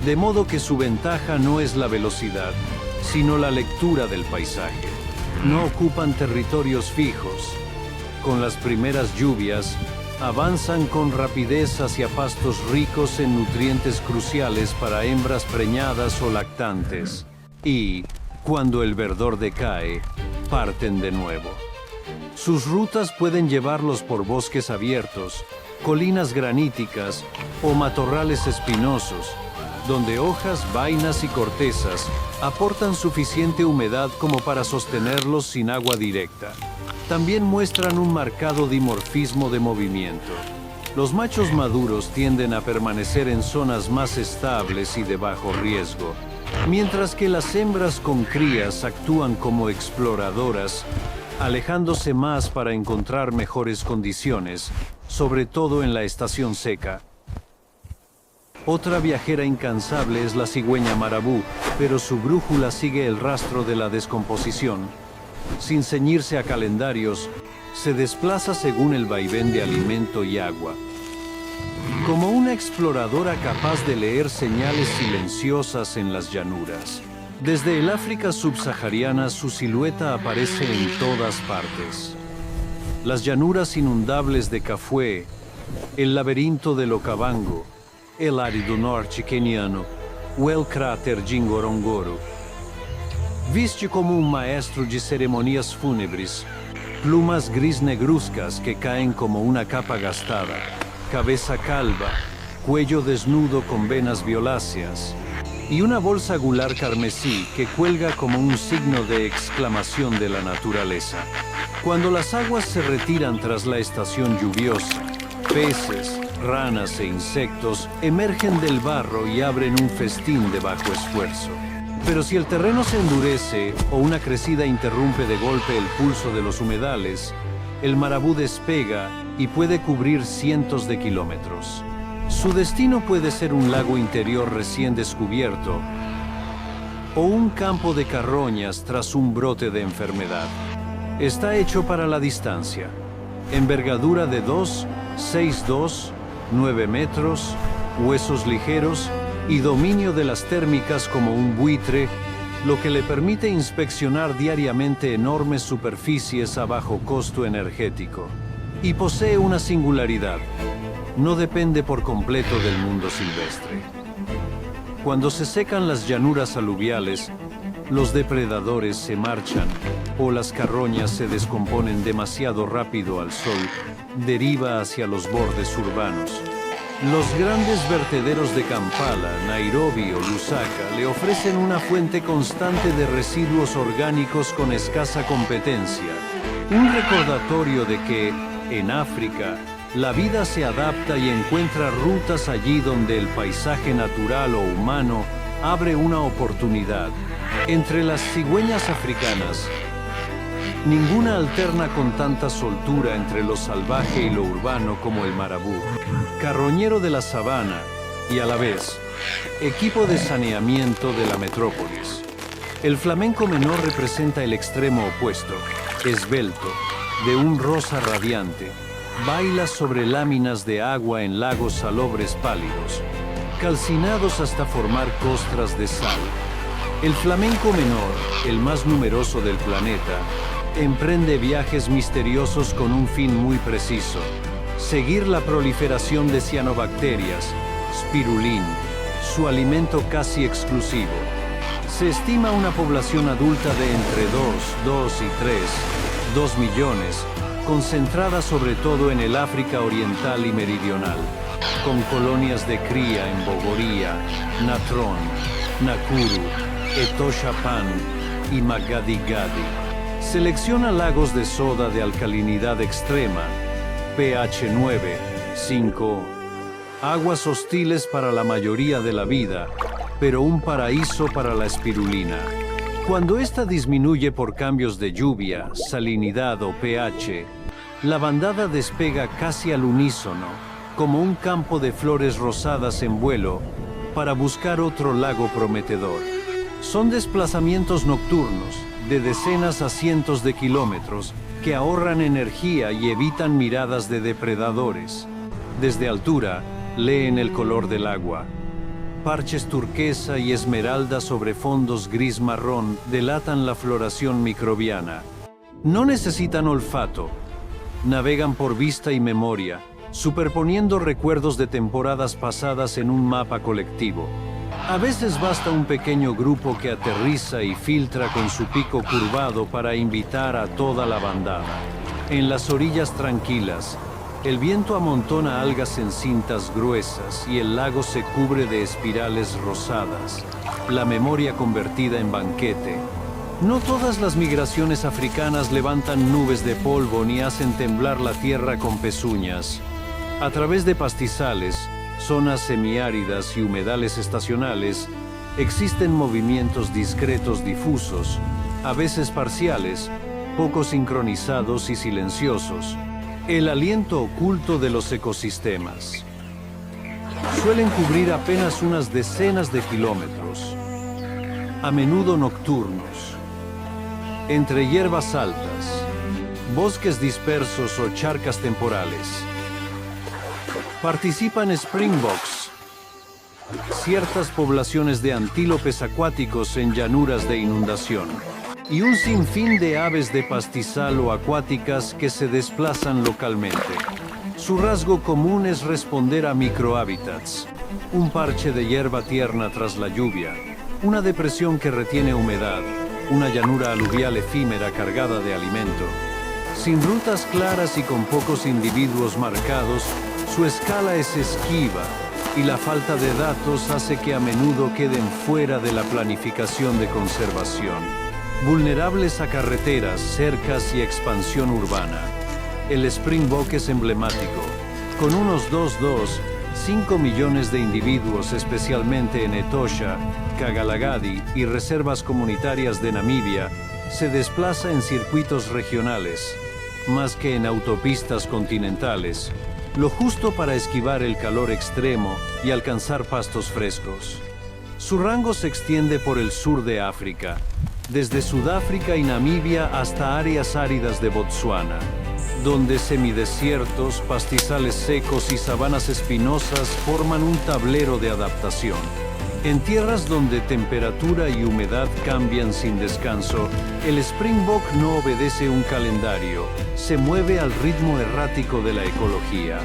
Speaker 2: de modo que su ventaja no es la velocidad, sino la lectura del paisaje. No ocupan territorios fijos. Con las primeras lluvias, avanzan con rapidez hacia pastos ricos en nutrientes cruciales para hembras preñadas o lactantes. Y, cuando el verdor decae, parten de nuevo. Sus rutas pueden llevarlos por bosques abiertos, colinas graníticas o matorrales espinosos, donde hojas, vainas y cortezas aportan suficiente humedad como para sostenerlos sin agua directa. También muestran un marcado dimorfismo de movimiento. Los machos maduros tienden a permanecer en zonas más estables y de bajo riesgo, mientras que las hembras con crías actúan como exploradoras, alejándose más para encontrar mejores condiciones, sobre todo en la estación seca. Otra viajera incansable es la cigüeña marabú, pero su brújula sigue el rastro de la descomposición. Sin ceñirse a calendarios, se desplaza según el vaivén de alimento y agua. Como una exploradora capaz de leer señales silenciosas en las llanuras. Desde el África subsahariana su silueta aparece en todas partes. Las llanuras inundables de Kafue, el laberinto del Okavango, el árido norte keniano o el cráter Ngorongoro. Viste como un maestro de ceremonias fúnebres, plumas gris negruzcas que caen como una capa gastada, cabeza calva, cuello desnudo con venas violáceas, y una bolsa gular carmesí que cuelga como un signo de exclamación de la naturaleza. Cuando las aguas se retiran tras la estación lluviosa, peces, ranas e insectos emergen del barro y abren un festín de bajo esfuerzo. Pero si el terreno se endurece o una crecida interrumpe de golpe el pulso de los humedales, el marabú despega y puede cubrir cientos de kilómetros. Su destino puede ser un lago interior recién descubierto o un campo de carroñas tras un brote de enfermedad. Está hecho para la distancia. Envergadura de 6'2", 9 metros, huesos ligeros y dominio de las térmicas como un buitre, lo que le permite inspeccionar diariamente enormes superficies a bajo costo energético. Y posee una singularidad: no depende por completo del mundo silvestre. Cuando se secan las llanuras aluviales, los depredadores se marchan o las carroñas se descomponen demasiado rápido al sol, deriva hacia los bordes urbanos. Los grandes vertederos de Kampala, Nairobi o Lusaka le ofrecen una fuente constante de residuos orgánicos con escasa competencia. Un recordatorio de que, en África, la vida se adapta y encuentra rutas allí donde el paisaje natural o humano abre una oportunidad. Entre las cigüeñas africanas, ninguna alterna con tanta soltura entre lo salvaje y lo urbano como el marabú, carroñero de la sabana y a la vez, equipo de saneamiento de la metrópolis. El flamenco menor representa el extremo opuesto, esbelto, de un rosa radiante. Baila sobre láminas de agua en lagos salobres pálidos, calcinados hasta formar costras de sal. El flamenco menor, el más numeroso del planeta, emprende viajes misteriosos con un fin muy preciso: seguir la proliferación de cianobacterias, spirulina, su alimento casi exclusivo. Se estima una población adulta de entre 2 y 2 millones, concentrada sobre todo en el África oriental y meridional, con colonias de cría en Bogoría, Natron, Nakuru, Etosha Pan y Magadi Gadi. Selecciona lagos de soda de alcalinidad extrema, pH 9, 5, aguas hostiles para la mayoría de la vida, pero un paraíso para la espirulina. Cuando ésta disminuye por cambios de lluvia, salinidad o pH, la bandada despega casi al unísono, como un campo de flores rosadas en vuelo, para buscar otro lago prometedor. Son desplazamientos nocturnos, de decenas a cientos de kilómetros, que ahorran energía y evitan miradas de depredadores. Desde altura, leen el color del agua. Parches turquesa y esmeralda sobre fondos gris-marrón delatan la floración microbiana. No necesitan olfato. Navegan por vista y memoria, superponiendo recuerdos de temporadas pasadas en un mapa colectivo. A veces basta un pequeño grupo que aterriza y filtra con su pico curvado para invitar a toda la bandada. En las orillas tranquilas, el viento amontona algas en cintas gruesas y el lago se cubre de espirales rosadas, la memoria convertida en banquete. No todas las migraciones africanas levantan nubes de polvo ni hacen temblar la tierra con pezuñas. A través de pastizales, zonas semiáridas y humedales estacionales, existen movimientos discretos difusos, a veces parciales, poco sincronizados y silenciosos. El aliento oculto de los ecosistemas. Suelen cubrir apenas unas decenas de kilómetros, a menudo nocturnos, entre hierbas altas, bosques dispersos o charcas temporales. Participan springboks, ciertas poblaciones de antílopes acuáticos en llanuras de inundación, y un sinfín de aves de pastizal o acuáticas que se desplazan localmente. Su rasgo común es responder a microhábitats, un parche de hierba tierna tras la lluvia, una depresión que retiene humedad, una llanura aluvial efímera cargada de alimento. Sin rutas claras y con pocos individuos marcados, su escala es esquiva y la falta de datos hace que a menudo queden fuera de la planificación de conservación. Vulnerables a carreteras, cercas y expansión urbana. El springbok es emblemático, con unos 5 millones de individuos, especialmente en Etosha, Kagalagadi y reservas comunitarias de Namibia, se desplaza en circuitos regionales, más que en autopistas continentales, lo justo para esquivar el calor extremo y alcanzar pastos frescos. Su rango se extiende por el sur de África, desde Sudáfrica y Namibia hasta áreas áridas de Botsuana, donde semidesiertos, pastizales secos y sabanas espinosas forman un tablero de adaptación. En tierras donde temperatura y humedad cambian sin descanso, el Springbok no obedece un calendario, se mueve al ritmo errático de la ecología,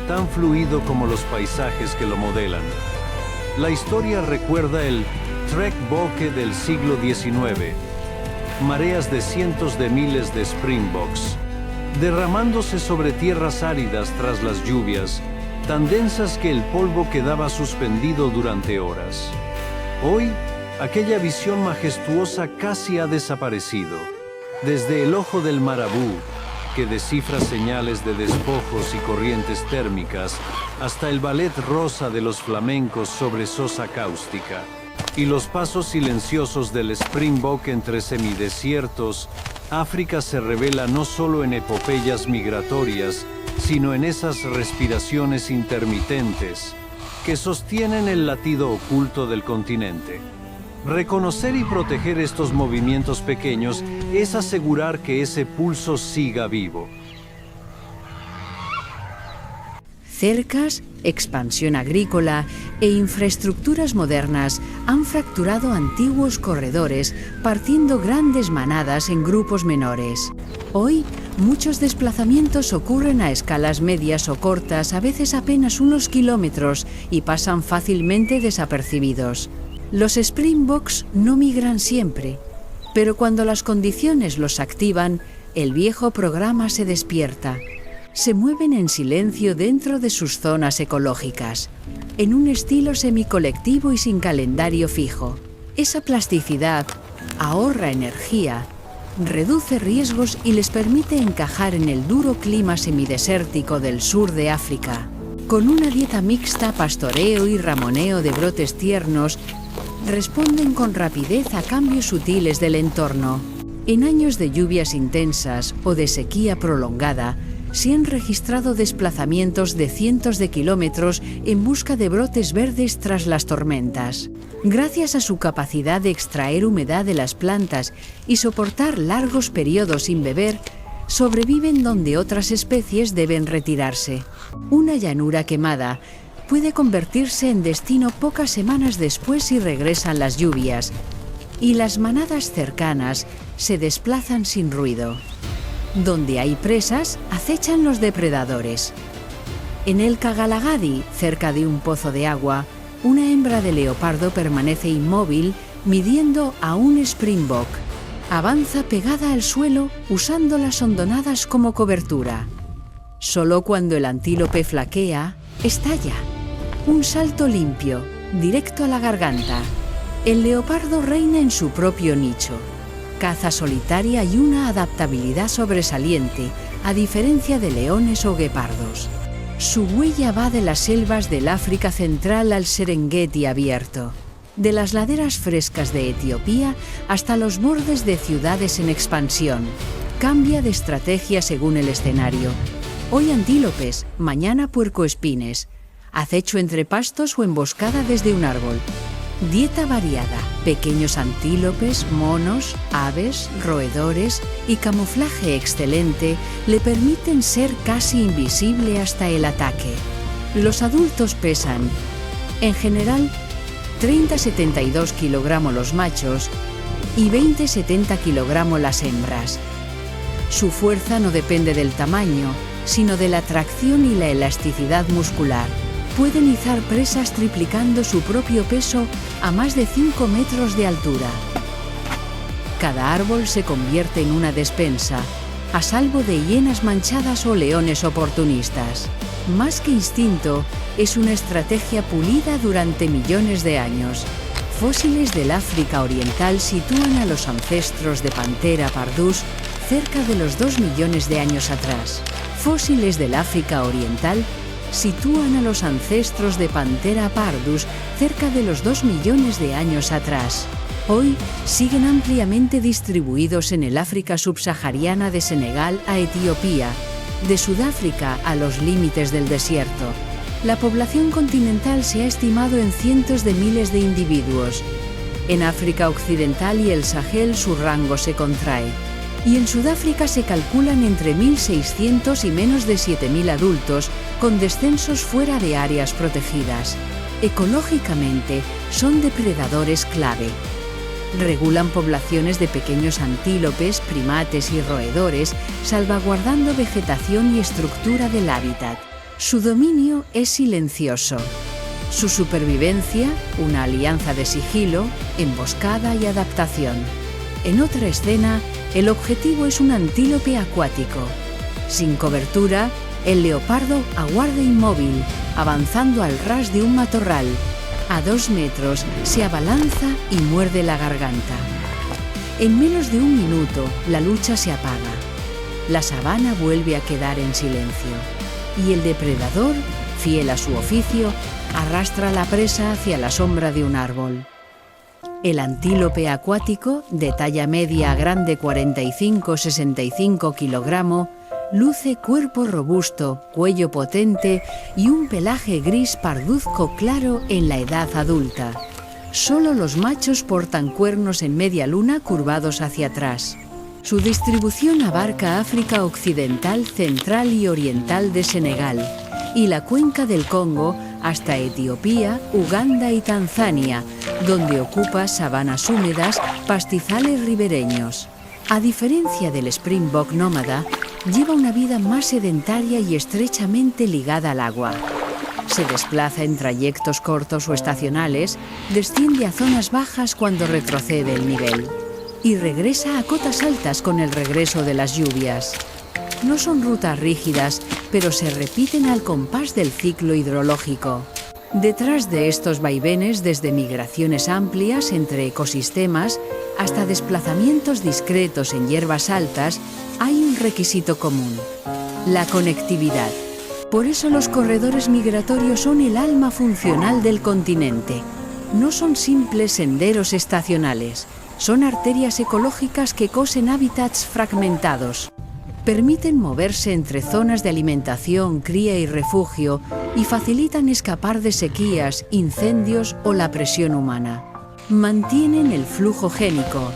Speaker 2: tan fluido como los paisajes que lo modelan. La historia recuerda el trekboke del siglo XIX, mareas de cientos de miles de Springboks, derramándose sobre tierras áridas tras las lluvias, tan densas que el polvo quedaba suspendido durante horas. Hoy, aquella visión majestuosa casi ha desaparecido. Desde el ojo del marabú, que descifra señales de despojos y corrientes térmicas, hasta el ballet rosa de los flamencos sobre sosa cáustica, y los pasos silenciosos del Springbok entre semidesiertos, África se revela no solo en epopeyas migratorias, sino en esas respiraciones intermitentes que sostienen el latido oculto del continente. Reconocer y proteger estos movimientos pequeños es asegurar que ese pulso siga vivo.
Speaker 1: Cercas, expansión agrícola e infraestructuras modernas han fracturado antiguos corredores, partiendo grandes manadas en grupos menores. Hoy, muchos desplazamientos ocurren a escalas medias o cortas, a veces apenas unos kilómetros, y pasan fácilmente desapercibidos. Los Springboks no migran siempre, pero cuando las condiciones los activan, el viejo programa se despierta. Se mueven en silencio dentro de sus zonas ecológicas, en un estilo semicolectivo y sin calendario fijo. Esa plasticidad ahorra energía, reduce riesgos y les permite encajar en el duro clima semidesértico del sur de África. Con una dieta mixta, pastoreo y ramoneo de brotes tiernos, responden con rapidez a cambios sutiles del entorno. En años de lluvias intensas o de sequía prolongada, se han registrado desplazamientos de cientos de kilómetros en busca de brotes verdes tras las tormentas. Gracias a su capacidad de extraer humedad de las plantas y soportar largos periodos sin beber, sobreviven donde otras especies deben retirarse. Una llanura quemada puede convertirse en destino pocas semanas después si regresan las lluvias, y las manadas cercanas se desplazan sin ruido. Donde hay presas, acechan los depredadores. En el Kagalagadi, cerca de un pozo de agua, una hembra de leopardo permanece inmóvil midiendo a un Springbok. Avanza pegada al suelo usando las hondonadas como cobertura. Solo cuando el antílope flaquea, estalla. Un salto limpio, directo a la garganta. El leopardo reina en su propio nicho. Caza solitaria y una adaptabilidad sobresaliente, a diferencia de leones o guepardos. Su huella va de las selvas del África Central al Serengeti abierto, de las laderas frescas de Etiopía hasta los bordes de ciudades en expansión. Cambia de estrategia según el escenario. Hoy antílopes, mañana puercoespines. Acecho entre pastos o emboscada desde un árbol. Dieta variada, pequeños antílopes, monos, aves, roedores y camuflaje excelente le permiten ser casi invisible hasta el ataque. Los adultos pesan, en general, 30-72 kilogramos los machos y 20-70 kilogramos las hembras. Su fuerza no depende del tamaño, sino de la tracción y la elasticidad muscular. Pueden izar presas triplicando su propio peso a más de 5 metros de altura. Cada árbol se convierte en una despensa, a salvo de hienas manchadas o leones oportunistas. Más que instinto, es una estrategia pulida durante millones de años. Fósiles del África Oriental sitúan a los ancestros de Panthera pardus cerca de los 2 millones de años atrás. Fósiles del África Oriental sitúan a los ancestros de Panthera pardus cerca de los 2 millones de años atrás. Hoy siguen ampliamente distribuidos en el África subsahariana de Senegal a Etiopía, de Sudáfrica a los límites del desierto. La población continental se ha estimado en cientos de miles de individuos. En África Occidental y el Sahel su rango se contrae. Y en Sudáfrica se calculan entre 1.600 y menos de 7.000 adultos, con descensos fuera de áreas protegidas. Ecológicamente, son depredadores clave. Regulan poblaciones de pequeños antílopes, primates y roedores, salvaguardando vegetación y estructura del hábitat. Su dominio es silencioso. Su supervivencia, una alianza de sigilo, emboscada y adaptación. En otra escena, el objetivo es un antílope acuático. Sin cobertura, el leopardo aguarda inmóvil, avanzando al ras de un matorral. A 2 metros, se abalanza y muerde la garganta. En menos de 1 minuto, la lucha se apaga. La sabana vuelve a quedar en silencio. Y el depredador, fiel a su oficio, arrastra la presa hacia la sombra de un árbol. El antílope acuático, de talla media a grande 45-65 kilogramos, luce cuerpo robusto, cuello potente y un pelaje gris parduzco claro en la edad adulta. Solo los machos portan cuernos en media luna curvados hacia atrás. Su distribución abarca África occidental, central y oriental de Senegal y la cuenca del Congo hasta Etiopía, Uganda y Tanzania, donde ocupa sabanas húmedas, pastizales ribereños. A diferencia del springbok nómada, lleva una vida más sedentaria y estrechamente ligada al agua. Se desplaza en trayectos cortos o estacionales, desciende a zonas bajas cuando retrocede el nivel y regresa a cotas altas con el regreso de las lluvias. No son rutas rígidas, pero se repiten al compás del ciclo hidrológico. Detrás de estos vaivenes, desde migraciones amplias entre ecosistemas hasta desplazamientos discretos en hierbas altas, hay un requisito común: la conectividad. Por eso los corredores migratorios son el alma funcional del continente. No son simples senderos estacionales, son arterias ecológicas que cosen hábitats fragmentados. Permiten moverse entre zonas de alimentación, cría y refugio y facilitan escapar de sequías, incendios o la presión humana. Mantienen el flujo génico,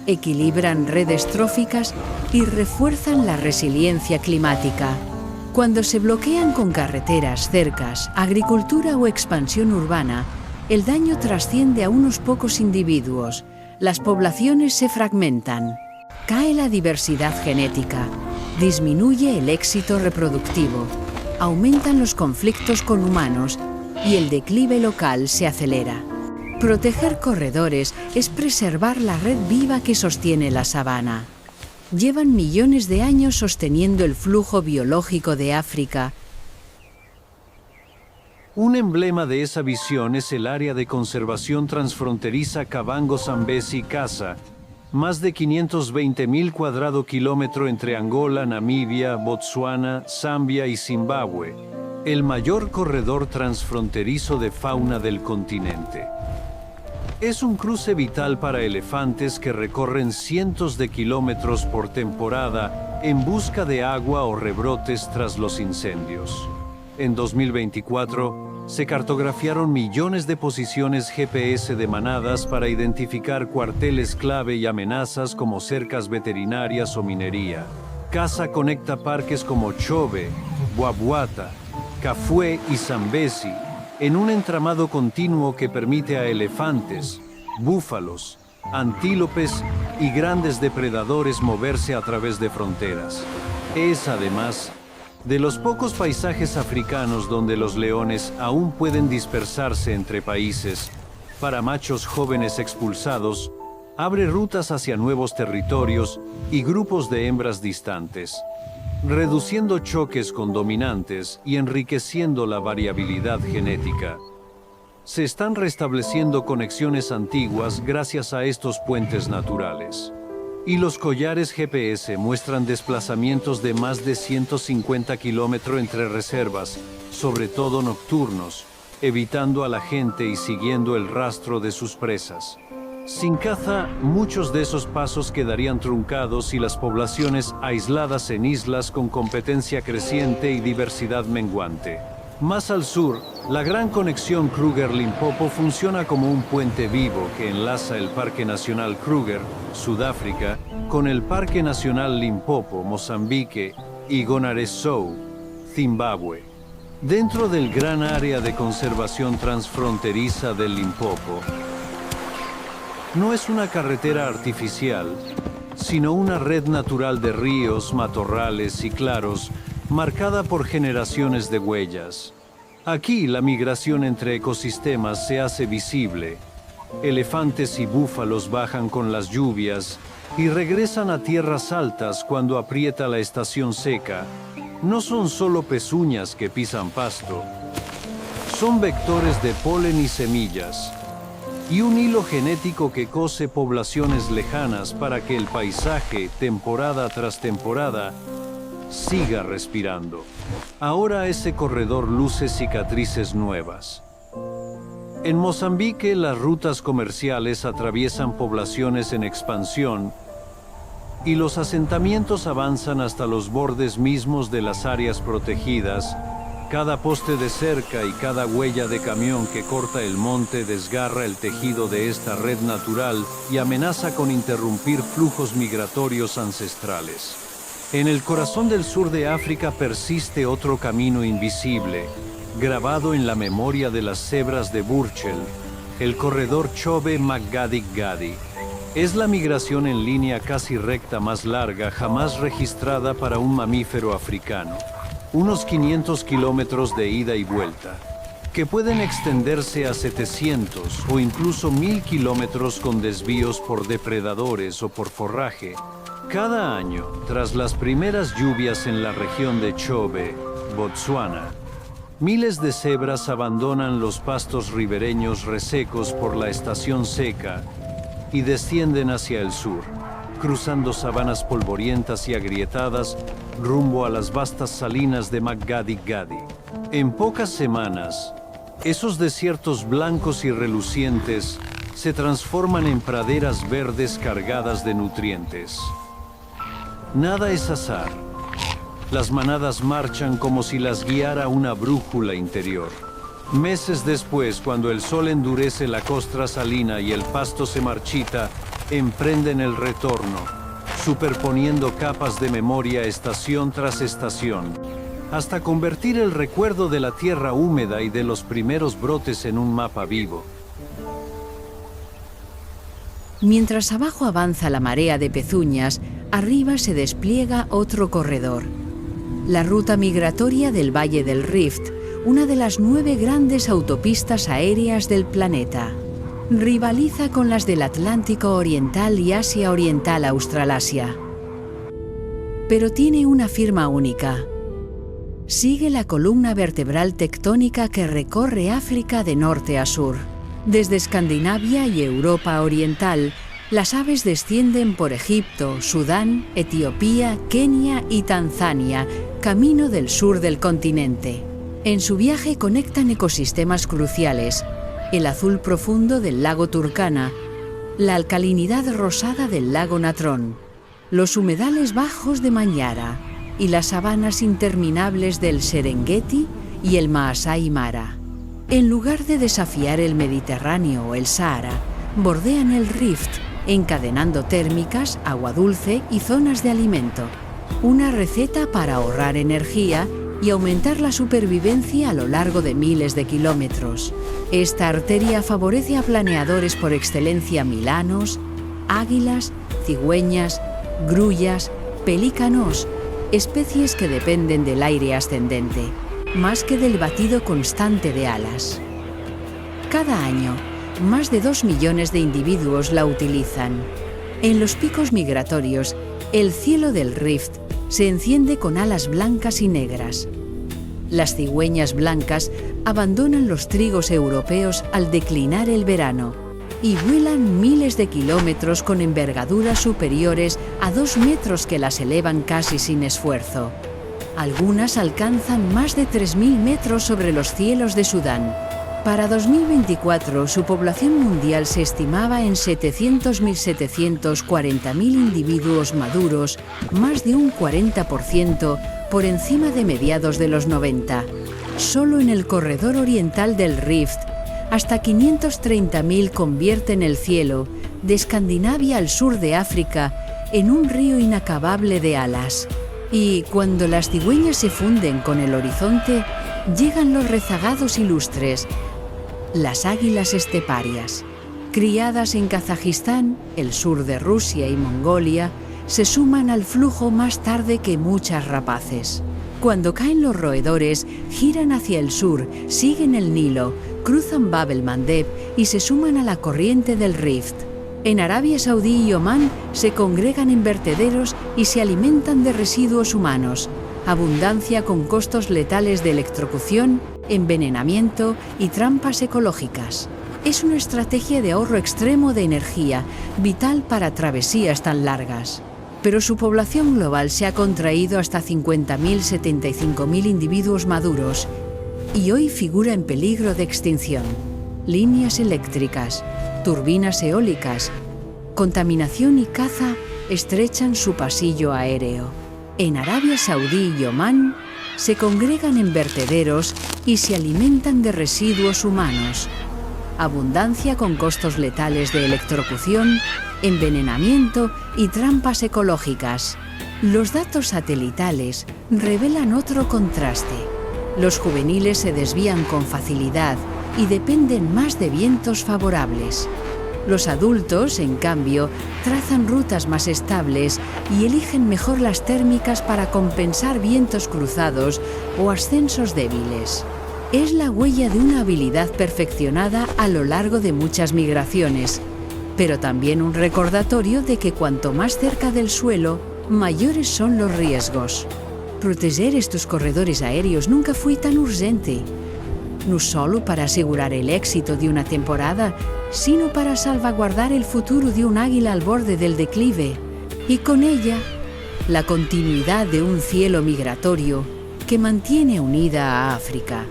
Speaker 1: equilibran redes tróficas y refuerzan la resiliencia climática. Cuando se bloquean con carreteras, cercas, agricultura o expansión urbana, el daño trasciende a unos pocos individuos. Las poblaciones se fragmentan. Cae la diversidad genética, disminuye el éxito reproductivo, aumentan los conflictos con humanos y el declive local se acelera. Proteger corredores es preservar la red viva que sostiene la sabana. Llevan millones de años sosteniendo el flujo biológico de África.
Speaker 2: Un emblema de esa visión es el área de conservación transfronteriza Kavango-Zambezi-Casa, más de 520.000 cuadrados kilómetros entre Angola, Namibia, Botsuana, Zambia y Zimbabue, el mayor corredor transfronterizo de fauna del continente. Es un cruce vital para elefantes que recorren cientos de kilómetros por temporada en busca de agua o rebrotes tras los incendios. En 2024, se cartografiaron millones de posiciones GPS de manadas para identificar cuarteles clave y amenazas como cercas veterinarias o minería. Casa conecta parques como Chobe, Bwabwata, Kafue y Zambezi en un entramado continuo que permite a elefantes, búfalos, antílopes y grandes depredadores moverse a través de fronteras. Es además de los pocos paisajes africanos donde los leones aún pueden dispersarse entre países. Para machos jóvenes expulsados, abre rutas hacia nuevos territorios y grupos de hembras distantes, reduciendo choques con dominantes y enriqueciendo la variabilidad genética. Se están restableciendo conexiones antiguas gracias a estos puentes naturales. Y los collares GPS muestran desplazamientos de más de 150 kilómetros entre reservas, sobre todo nocturnos, evitando a la gente y siguiendo el rastro de sus presas. Sin caza, muchos de esos pasos quedarían truncados y las poblaciones aisladas en islas con competencia creciente y diversidad menguante. Más al sur, la gran conexión Kruger-Limpopo funciona como un puente vivo que enlaza el Parque Nacional Kruger, Sudáfrica, con el Parque Nacional Limpopo, Mozambique, y Gonare-Sou, Zimbabue. Dentro del gran área de conservación transfronteriza del Limpopo, no es una carretera artificial, sino una red natural de ríos, matorrales y claros, marcada por generaciones de huellas. Aquí la migración entre ecosistemas se hace visible. Elefantes y búfalos bajan con las lluvias y regresan a tierras altas cuando aprieta la estación seca. No son solo pezuñas que pisan pasto, son vectores de polen y semillas, y un hilo genético que cose poblaciones lejanas para que el paisaje, temporada tras temporada, siga respirando. Ahora ese corredor luce cicatrices nuevas. En Mozambique, las rutas comerciales atraviesan poblaciones en expansión y los asentamientos avanzan hasta los bordes mismos de las áreas protegidas. Cada poste de cerca y cada huella de camión que corta el monte desgarra el tejido de esta red natural y amenaza con interrumpir flujos migratorios ancestrales. En el corazón del sur de África persiste otro camino invisible, grabado en la memoria de las cebras de Burchell, el corredor Chobe-Magadi-Gadi. Es la migración en línea casi recta más larga jamás registrada para un mamífero africano. Unos 500 kilómetros de ida y vuelta, que pueden extenderse a 700 o incluso 1000 kilómetros con desvíos por depredadores o por forraje. Cada año, tras las primeras lluvias en la región de Chobe, Botsuana, miles de cebras abandonan los pastos ribereños resecos por la estación seca y descienden hacia el sur, cruzando sabanas polvorientas y agrietadas rumbo a las vastas salinas de Magadi-Gadi. En pocas semanas, esos desiertos blancos y relucientes se transforman en praderas verdes cargadas de nutrientes. Nada es azar. Las manadas marchan como si las guiara una brújula interior. Meses después, cuando el sol endurece la costra salina y el pasto se marchita, emprenden el retorno, superponiendo capas de memoria estación tras estación, hasta convertir el recuerdo de la tierra húmeda y de los primeros brotes en un mapa vivo.
Speaker 1: Mientras abajo avanza la marea de pezuñas, arriba se despliega otro corredor. La ruta migratoria del Valle del Rift, una de las 9 grandes autopistas aéreas del planeta. Rivaliza con las del Atlántico Oriental y Asia Oriental Australasia. Pero tiene una firma única. Sigue la columna vertebral tectónica que recorre África de norte a sur. Desde Escandinavia y Europa Oriental, las aves descienden por Egipto, Sudán, Etiopía, Kenia y Tanzania, camino del sur del continente. En su viaje conectan ecosistemas cruciales, el azul profundo del lago Turkana, la alcalinidad rosada del lago Natrón, los humedales bajos de Manyara y las sabanas interminables del Serengeti y el Maasai Mara. En lugar de desafiar el Mediterráneo o el Sahara, bordean el Rift, encadenando térmicas, agua dulce y zonas de alimento. Una receta para ahorrar energía y aumentar la supervivencia a lo largo de miles de kilómetros. Esta arteria favorece a planeadores por excelencia milanos, águilas, cigüeñas, grullas, pelícanos, especies que dependen del aire ascendente, más que del batido constante de alas. Cada año, más de 2 millones de individuos la utilizan. En los picos migratorios, el cielo del Rift se enciende con alas blancas y negras. Las cigüeñas blancas abandonan los trigos europeos al declinar el verano y vuelan miles de kilómetros con envergaduras superiores a 2 metros que las elevan casi sin esfuerzo. Algunas alcanzan más de 3.000 metros sobre los cielos de Sudán. Para 2024, su población mundial se estimaba en 740.000 individuos maduros, más de un 40% por encima de mediados de los 90. Solo en el corredor oriental del Rift, hasta 530.000 convierten el cielo, de Escandinavia al sur de África, en un río inacabable de alas. Y cuando las cigüeñas se funden con el horizonte, llegan los rezagados ilustres, las águilas esteparias. Criadas en Kazajistán, el sur de Rusia y Mongolia, se suman al flujo más tarde que muchas rapaces. Cuando caen los roedores, giran hacia el sur, siguen el Nilo, cruzan Bab el Mandeb y se suman a la corriente del Rift. En Arabia Saudí y Omán se congregan en vertederos y se alimentan de residuos humanos. Abundancia con costos letales de electrocución, envenenamiento y trampas ecológicas. Es una estrategia de ahorro extremo de energía, vital para travesías tan largas. Pero su población global se ha contraído hasta 50.000-75.000 individuos maduros y hoy figura en peligro de extinción. Líneas eléctricas, turbinas eólicas, contaminación y caza estrechan su pasillo aéreo. En Arabia Saudí y Omán se congregan en vertederos y se alimentan de residuos humanos. Abundancia con costos letales de electrocución, envenenamiento y trampas ecológicas. Los datos satelitales revelan otro contraste. Los juveniles se desvían con facilidad y dependen más de vientos favorables. Los adultos, en cambio, trazan rutas más estables y eligen mejor las térmicas para compensar vientos cruzados o ascensos débiles. Es la huella de una habilidad perfeccionada a lo largo de muchas migraciones, pero también un recordatorio de que cuanto más cerca del suelo, mayores son los riesgos. Proteger estos corredores aéreos nunca fue tan urgente, no solo para asegurar el éxito de una temporada, sino para salvaguardar el futuro de un águila al borde del declive, y con ella, la continuidad de un cielo migratorio que mantiene unida a África.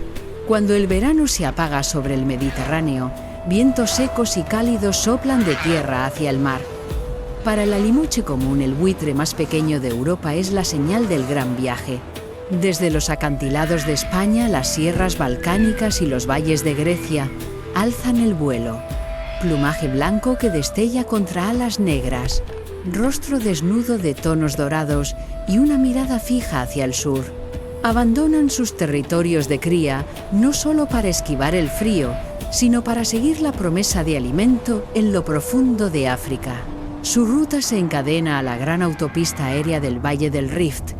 Speaker 1: Cuando el verano se apaga sobre el Mediterráneo, vientos secos y cálidos soplan de tierra hacia el mar. Para el alimuche común, el buitre más pequeño de Europa es la señal del gran viaje. Desde los acantilados de España, las sierras balcánicas y los valles de Grecia alzan el vuelo. Plumaje blanco que destella contra alas negras, rostro desnudo de tonos dorados y una mirada fija hacia el sur. Abandonan sus territorios de cría no solo para esquivar el frío, sino para seguir la promesa de alimento en lo profundo de África. Su ruta se encadena a la gran autopista aérea del Valle del Rift.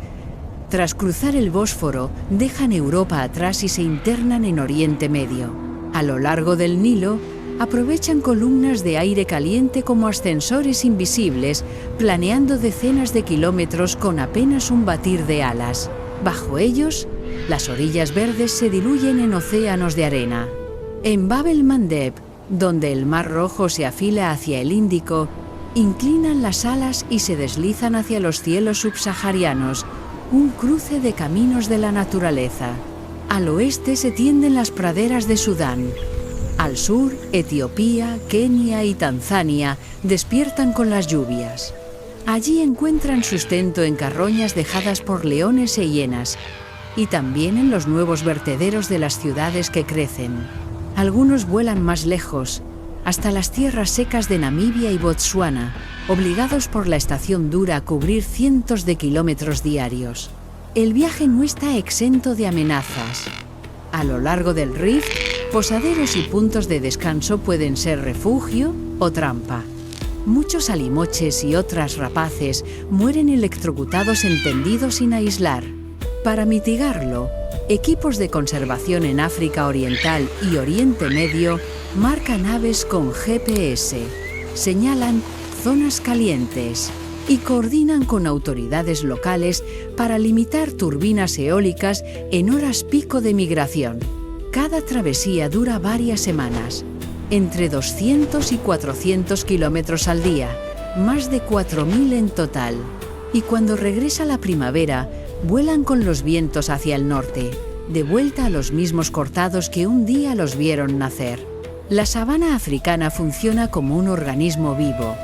Speaker 1: Tras cruzar el Bósforo, dejan Europa atrás y se internan en Oriente Medio. A lo largo del Nilo, aprovechan columnas de aire caliente como ascensores invisibles, planeando decenas de kilómetros con apenas un batir de alas. Bajo ellos, las orillas verdes se diluyen en océanos de arena. En Bab el Mandeb, donde el Mar Rojo se afila hacia el Índico, inclinan las alas y se deslizan hacia los cielos subsaharianos, un cruce de caminos de la naturaleza. Al oeste se tienden las praderas de Sudán. Al sur, Etiopía, Kenia y Tanzania despiertan con las lluvias. Allí encuentran sustento en carroñas dejadas por leones e hienas, y también en los nuevos vertederos de las ciudades que crecen. Algunos vuelan más lejos, hasta las tierras secas de Namibia y Botsuana, obligados por la estación dura a cubrir cientos de kilómetros diarios. El viaje no está exento de amenazas. A lo largo del Rift, posaderos y puntos de descanso pueden ser refugio o trampa. Muchos alimoches y otras rapaces mueren electrocutados en tendidos sin aislar. Para mitigarlo, equipos de conservación en África Oriental y Oriente Medio marcan aves con GPS, señalan zonas calientes y coordinan con autoridades locales para limitar turbinas eólicas en horas pico de migración. Cada travesía dura varias semanas, entre 200 y 400 kilómetros al día, más de 4.000 en total. Y cuando regresa la primavera, vuelan con los vientos hacia el norte, de vuelta a los mismos cortados que un día los vieron nacer. La sabana africana funciona como un organismo vivo.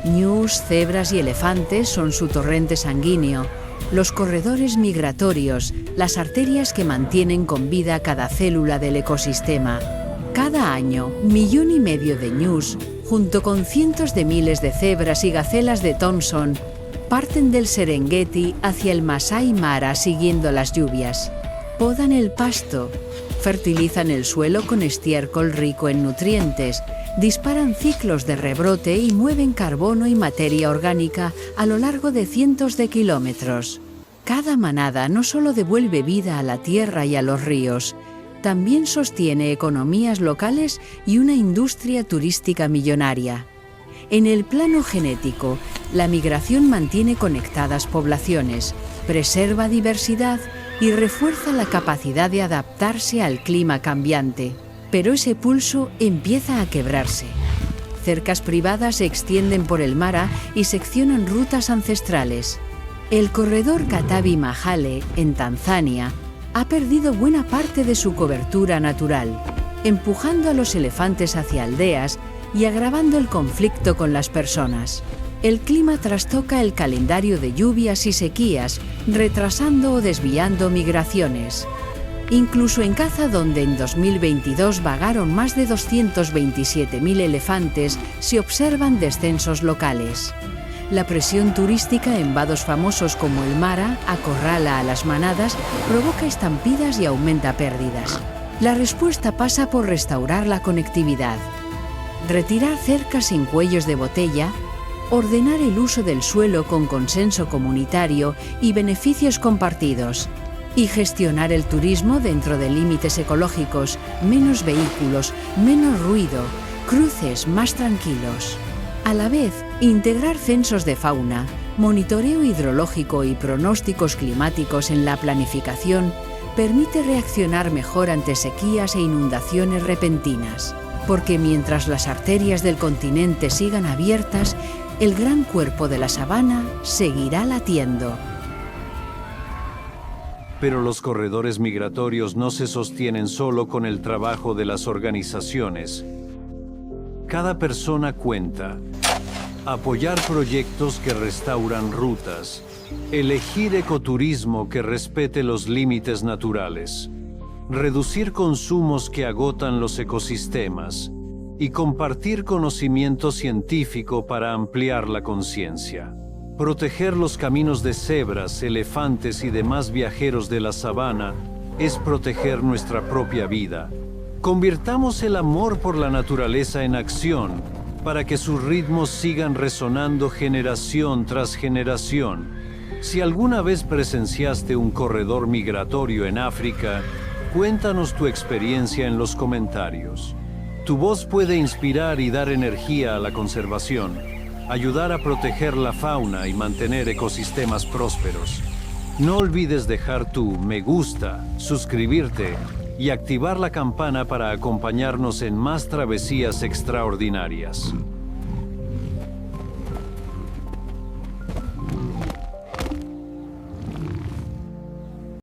Speaker 1: Ñus, cebras y elefantes son su torrente sanguíneo, los corredores migratorios, las arterias que mantienen con vida cada célula del ecosistema. Cada año, 1,5 millones de ñus, junto con cientos de miles de cebras y gacelas de Thompson, parten del Serengeti hacia el Masai Mara siguiendo las lluvias. Podan el pasto, fertilizan el suelo con estiércol rico en nutrientes, disparan ciclos de rebrote y mueven carbono y materia orgánica a lo largo de cientos de kilómetros. Cada manada no solo devuelve vida a la tierra y a los ríos, también sostiene economías locales y una industria turística millonaria. En el plano genético, la migración mantiene conectadas poblaciones, preserva diversidad y refuerza la capacidad de adaptarse al clima cambiante. Pero ese pulso empieza a quebrarse. Cercas privadas se extienden por el Mara y seccionan rutas ancestrales. El corredor Katabi-Mahale, en Tanzania, ha perdido buena parte de su cobertura natural, empujando a los elefantes hacia aldeas y agravando el conflicto con las personas. El clima trastoca el calendario de lluvias y sequías, retrasando o desviando migraciones. Incluso en caza, donde en 2022 vagaron más de 227.000 elefantes, se observan descensos locales. La presión turística en vados famosos como el Mara acorrala a las manadas, provoca estampidas y aumenta pérdidas. La respuesta pasa por restaurar la conectividad, retirar cercas sin cuellos de botella, ordenar el uso del suelo con consenso comunitario y beneficios compartidos, y gestionar el turismo dentro de límites ecológicos, menos vehículos, menos ruido, cruces más tranquilos. A la vez, integrar censos de fauna, monitoreo hidrológico y pronósticos climáticos en la planificación permite reaccionar mejor ante sequías e inundaciones repentinas. Porque mientras las arterias del continente sigan abiertas, el gran cuerpo de la sabana seguirá latiendo.
Speaker 2: Pero los corredores migratorios no se sostienen solo con el trabajo de las organizaciones. Cada persona cuenta. Apoyar proyectos que restauran rutas. Elegir ecoturismo que respete los límites naturales. Reducir consumos que agotan los ecosistemas. Y compartir conocimiento científico para ampliar la conciencia. Proteger los caminos de cebras, elefantes y demás viajeros de la sabana es proteger nuestra propia vida. Convirtamos el amor por la naturaleza en acción para que sus ritmos sigan resonando generación tras generación. Si alguna vez presenciaste un corredor migratorio en África, cuéntanos tu experiencia en los comentarios. Tu voz puede inspirar y dar energía a la conservación, ayudar a proteger la fauna y mantener ecosistemas prósperos. No olvides dejar tu me gusta, suscribirte y activar la campana para acompañarnos en más travesías extraordinarias.